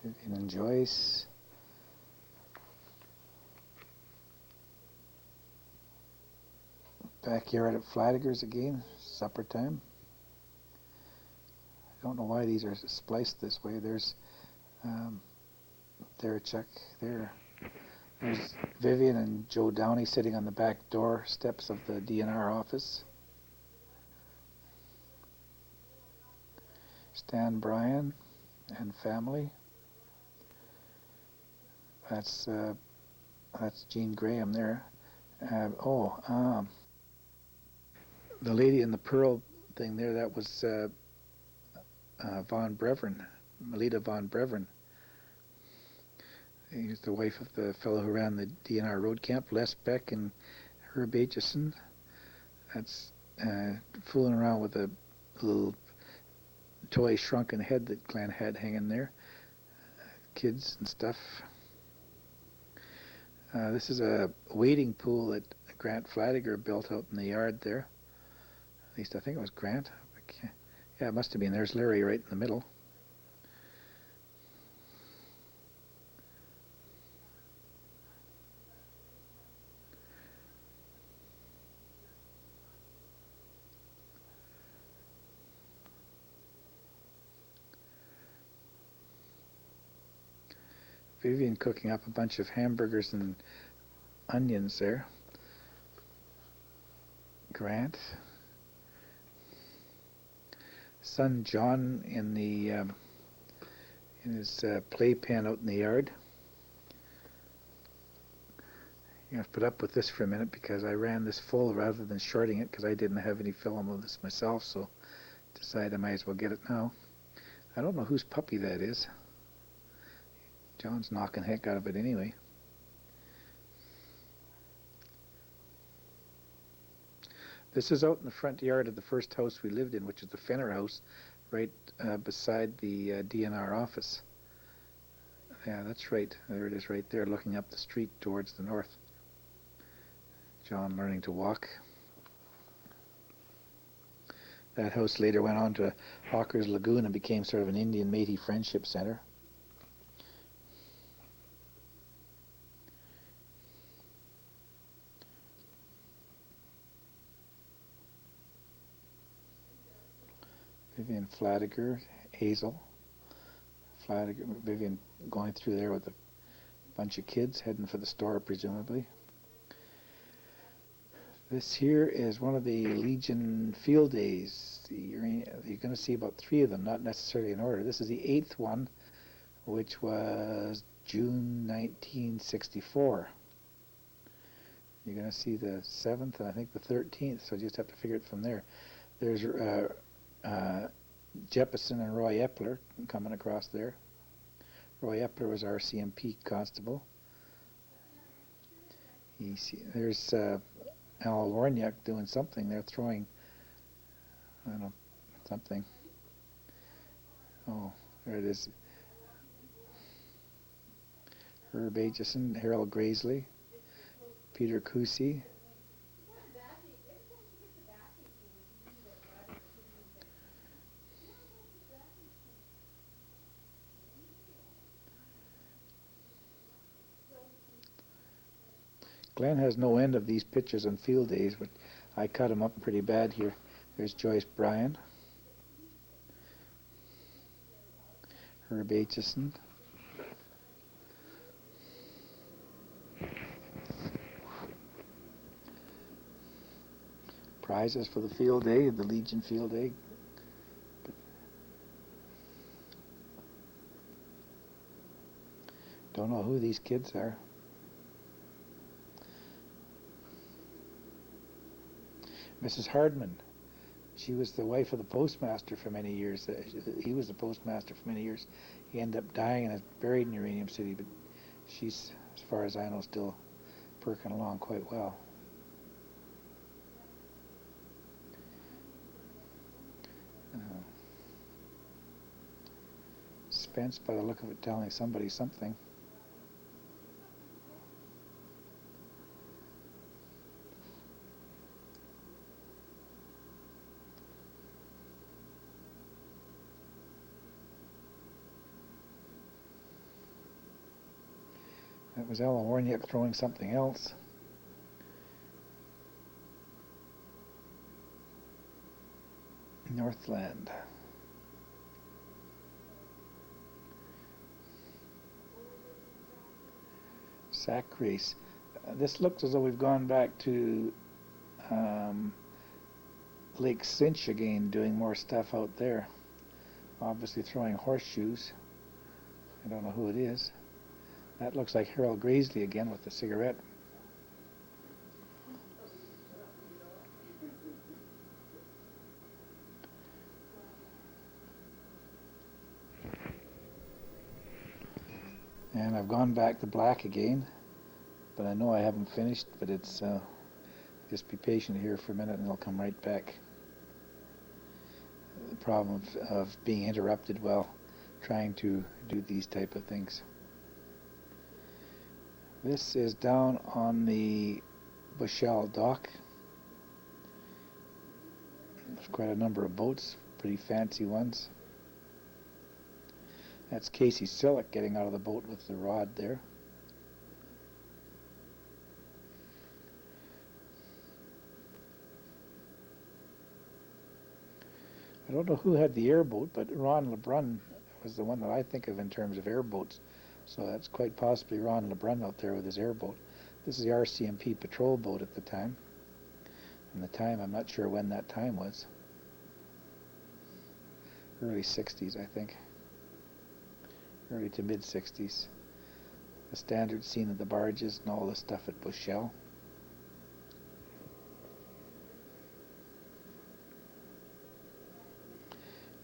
S1: Vivian and Joyce. Backyard at Flanagan's again, supper time. I don't know why these are spliced this way. There's Chuck there. There's Vivian and Joe Downey sitting on the back door steps of the DNR office. Stan Bryan and family. That's Jean Graham there. The lady in the pearl thing there, that was Von Brevern, Melita Von Brevern. He's the wife of the fellow who ran the DNR road camp, Les Beck and Herb Aitchison. That's fooling around with a little toy shrunken head that Glenn had hanging there. Kids and stuff. This is a wading pool that Grant Flanagan built out in the yard there. At least I think it was Grant. Yeah, it must have been. There's Larry right in the middle. Vivian cooking up a bunch of hamburgers and onions there. Grant. Son John in his playpen out in the yard. You have to put up with this for a minute because I ran this full rather than shorting it because I didn't have any film of this myself, so decided I might as well get it now. I don't know whose puppy that is. John's knocking heck out of it anyway. This is out in the front yard of the first house we lived in, which is the Fenner house, right beside the DNR office. Yeah, that's right. There it is right there, looking up the street towards the north. John learning to walk. That house later went on to Hawker's Lagoon and became sort of an Indian Métis friendship center. Vivian Flanagan, Hazel. Vivian going through there with a bunch of kids heading for the store, presumably. This here is one of the Legion field days. You're going to see about 3 of them, not necessarily in order. This is the 8th one, which was June 1964. You're going to see the 7th and I think the 13th, so you just have to figure it from there. There's Jeppesen and Roy Epler coming across there. Roy Epler was our CMP constable. There's Al Warniak doing something. They're throwing, I don't know, something. Oh, there it is. Herb Aitchison, Harold Graisley, Peter Cousy. Glenn has no end of these pictures on field days, but I cut them up pretty bad here. There's Joyce Bryan, Herb Aitchison, prizes for the field day, the Legion field day. Don't know who these kids are. Mrs. Hardman, she was the wife of the postmaster for many years. He was the postmaster for many years. He ended up dying and is buried in Uranium City, but she's, as far as I know, still perking along quite well. Spence, by the look of it, telling somebody something. That was Alan Warniak throwing something else. Northland. Sack race. This looks as though we've gone back to Lake Cinch again, doing more stuff out there. Obviously throwing horseshoes. I don't know who it is. That looks like Harold Graisley again with the cigarette. And I've gone back to black again, but I know I haven't finished, but it's just be patient here for a minute and I'll come right back. The problem of being interrupted while trying to do these type of things. This is down on the Bushell dock. There's quite a number of boats, pretty fancy ones. That's Casey Sillick getting out of the boat with the rod there. I don't know who had the airboat, but Ron LeBrun was the one that I think of in terms of airboats. So that's quite possibly Ron LeBrun out there with his airboat. This is the RCMP patrol boat at the time. And the time, I'm not sure when that time was. Early 60s, I think. Early to mid 60s. The standard scene of the barges and all the stuff at Bushell.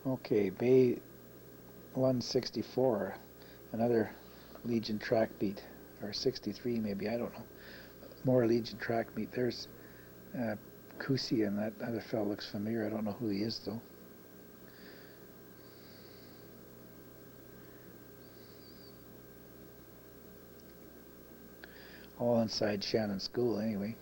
S1: Okay, Bay 164, another Legion track meet, or 63 maybe, I don't know. More Legion track meet. There's Kusi, and that other fellow looks familiar. I don't know who he is though. All inside Shannon School anyway.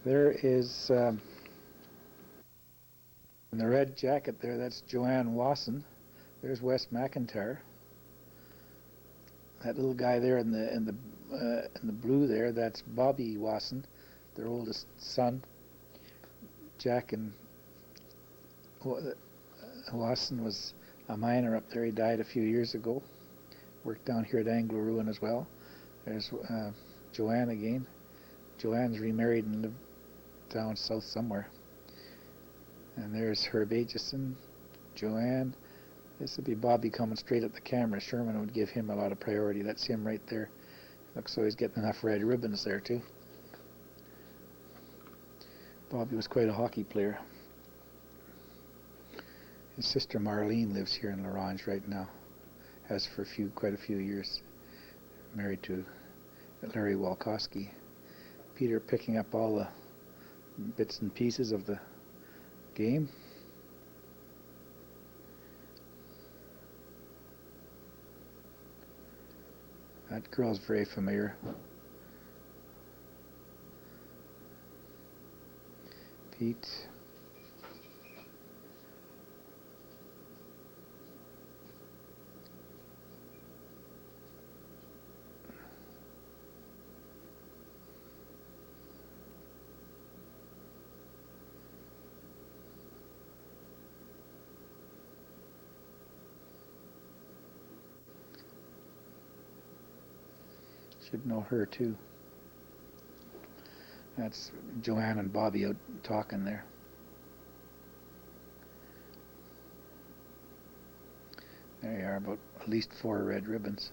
S1: There is, in the red jacket there, that's Joanne Wasson. There's Wes McIntyre. That little guy there in the blue there, that's Bobby Wasson, their oldest son. Jack and Wasson was a miner up there. He died a few years ago. Worked down here at Anglo Ruin as well. There's Joanne again. Joanne's remarried and lived down south somewhere. And there's Herb Aitchison, Joanne. This would be Bobby coming straight at the camera. Sherman would give him a lot of priority. That's him right there. Looks like he's getting enough red ribbons there too. Bobby was quite a hockey player. His sister Marlene lives here in Larange right now. Has for quite a few years. Married to Larry Walkowski. Peter picking up all the bits and pieces of the game. That girl's very familiar. Pete. Should know her too. That's Joanne and Bobby out talking there. There you are, about at least 4 red ribbons.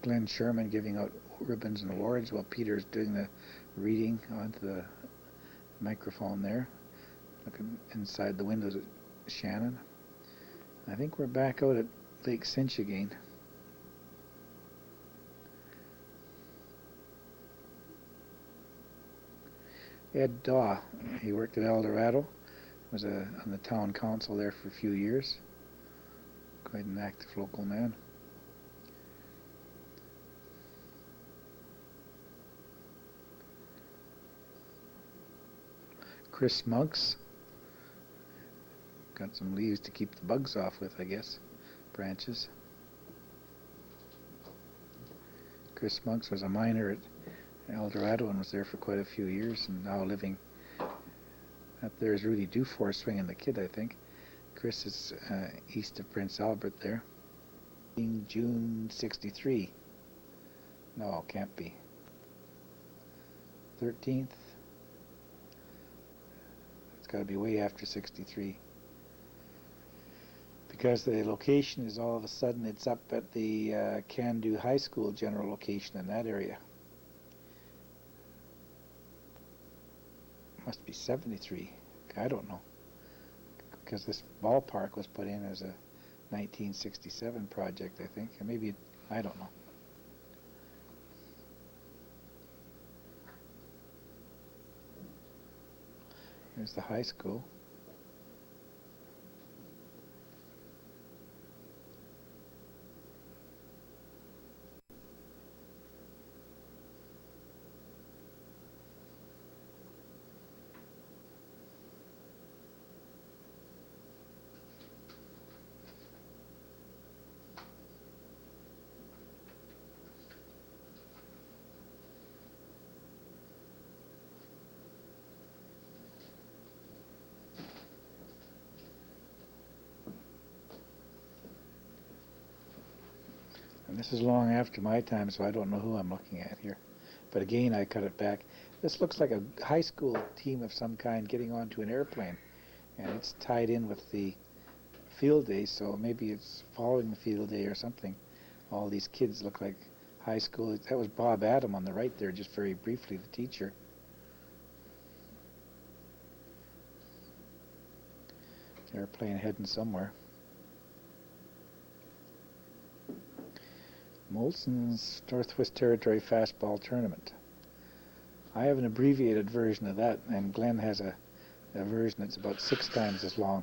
S1: Glen Sherman giving out ribbons and awards while Peter's doing the reading onto the microphone there. Looking inside the windows at Shannon. I think we're back out at Lake Cinch again. Ed Daw. He worked at El Dorado, was on the town council there for a few years. Quite an active local man. Chris Monks. Got some leaves to keep the bugs off with, I guess. Branches. Chris Monks was a miner at El Dorado and was there for quite a few years, and now living up there is Rudy Dufour swinging the kid, I think. Chris is east of Prince Albert there. June 63. No, can't be. 13th. It's got to be way after 63. Because the location is all of a sudden, it's up at the Can-Do High School general location in that area. Must be 73. I don't know. Because this ballpark was put in as a 1967 project, I think. And maybe, I don't know. Here's the high school. And this is long after my time, so I don't know who I'm looking at here. But again, I cut it back. This looks like a high school team of some kind getting onto an airplane. And it's tied in with the field day, so maybe it's following the field day or something. All these kids look like high school. That was Bob Adam on the right there, just very briefly, the teacher. Airplane heading somewhere. Molson's Northwest Territory Fastball Tournament. I have an abbreviated version of that, and Glen has a version that's about 6 times as long.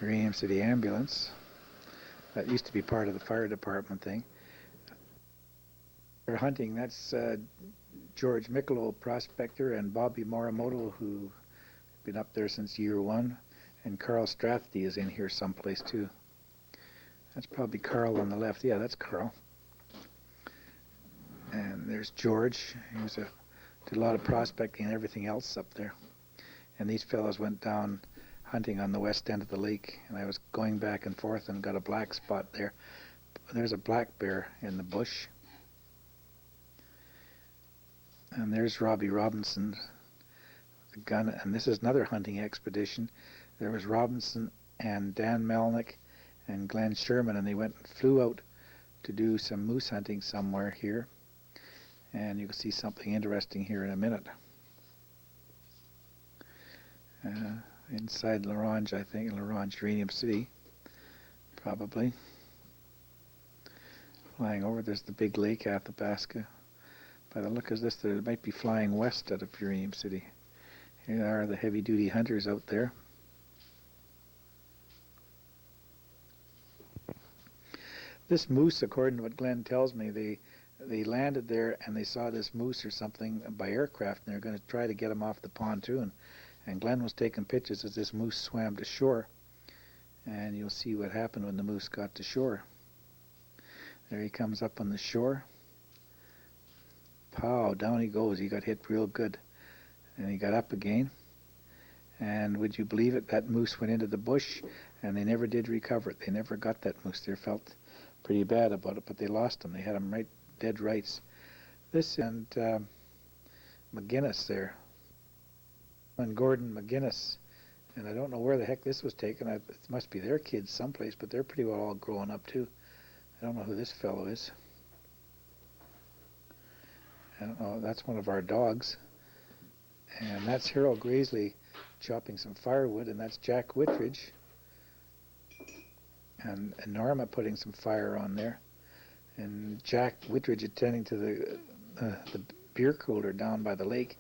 S1: Uranium City Ambulance. That used to be part of the fire department thing. They're hunting. That's George Michelow, prospector, and Bobby Morimoto, who've been up there since year 1. And Carl Strathdy is in here someplace too. That's probably Carl on the left. Yeah, that's Carl. And there's George. He did a lot of prospecting and everything else up there. And these fellows went down hunting on the west end of the lake, and I was going back and forth and got a black spot there. There's a black bear in the bush. And there's Robbie Robinson, the gun, and this is another hunting expedition. There was Robinson and Dan Melnick and Glen Sherman, and they flew out to do some moose hunting somewhere here. And you'll see something interesting here in a minute. Inside Larange, I think, Larange, Uranium City, probably. Flying over, there's the big lake, Athabasca. By the look of this, they might be flying west out of Uranium City. Here are the heavy-duty hunters out there. This moose, according to what Glen tells me, they landed there and they saw this moose or something by aircraft, and they're going to try to get him off the pontoon. And Glen was taking pictures as this moose swam to shore. And you'll see what happened when the moose got to shore. There he comes up on the shore. Pow, down he goes. He got hit real good. And he got up again. And would you believe it, that moose went into the bush, and they never did recover it. They never got that moose. They felt pretty bad about it, but they lost him. They had him dead rights. This and McGinnis there. And Gordon McGinnis, and I don't know where the heck this was taken. It must be their kids someplace, but they're pretty well all growing up too. I don't know who this fellow is. I don't know, that's one of our dogs. And that's Harold Graisley chopping some firewood, and that's Jack Whitridge. And Norma putting some fire on there. And Jack Whitridge attending to the beer cooler down by the lake.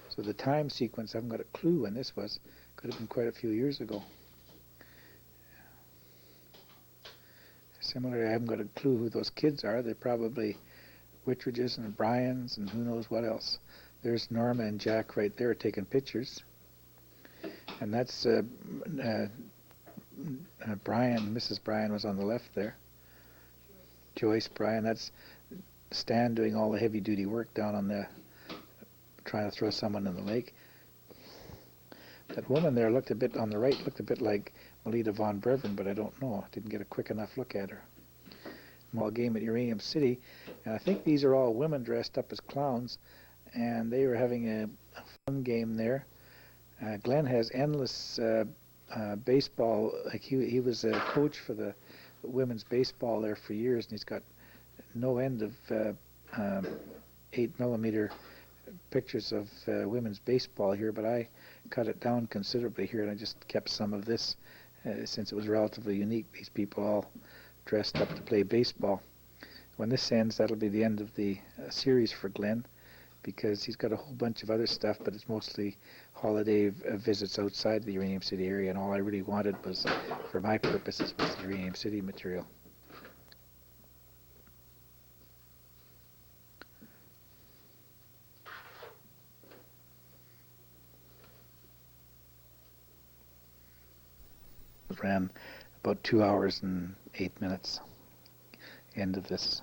S1: So the time sequence, I haven't got a clue when this was. Could have been quite a few years ago. Similarly, I haven't got a clue who those kids are. They're probably Whitridges and Bryans and who knows what else. There's Norma and Jack right there taking pictures. And that's Bryan, Mrs. Bryan was on the left there. Joyce Bryan, that's Stan doing all the heavy duty work down on the, trying to throw someone in the lake. That woman there looked a bit, on the right, looked a bit like Melita von Brevern, but I don't know. Didn't get a quick enough look at her. Small game at Uranium City, and I think these are all women dressed up as clowns, and they were having a fun game there. Glen has endless baseball. Like he was a coach for the women's baseball there for years, and he's got no end of 8mm pictures of women's baseball here, but I cut it down considerably here, and I just kept some of this since it was relatively unique. These people all dressed up to play baseball. When this ends, that'll be the end of the series for Glen, because he's got a whole bunch of other stuff, but it's mostly holiday visits outside the Uranium City area, and all I really wanted was, for my purposes, was the Uranium City material. It ran about 2 hours and 8 minutes. End of this.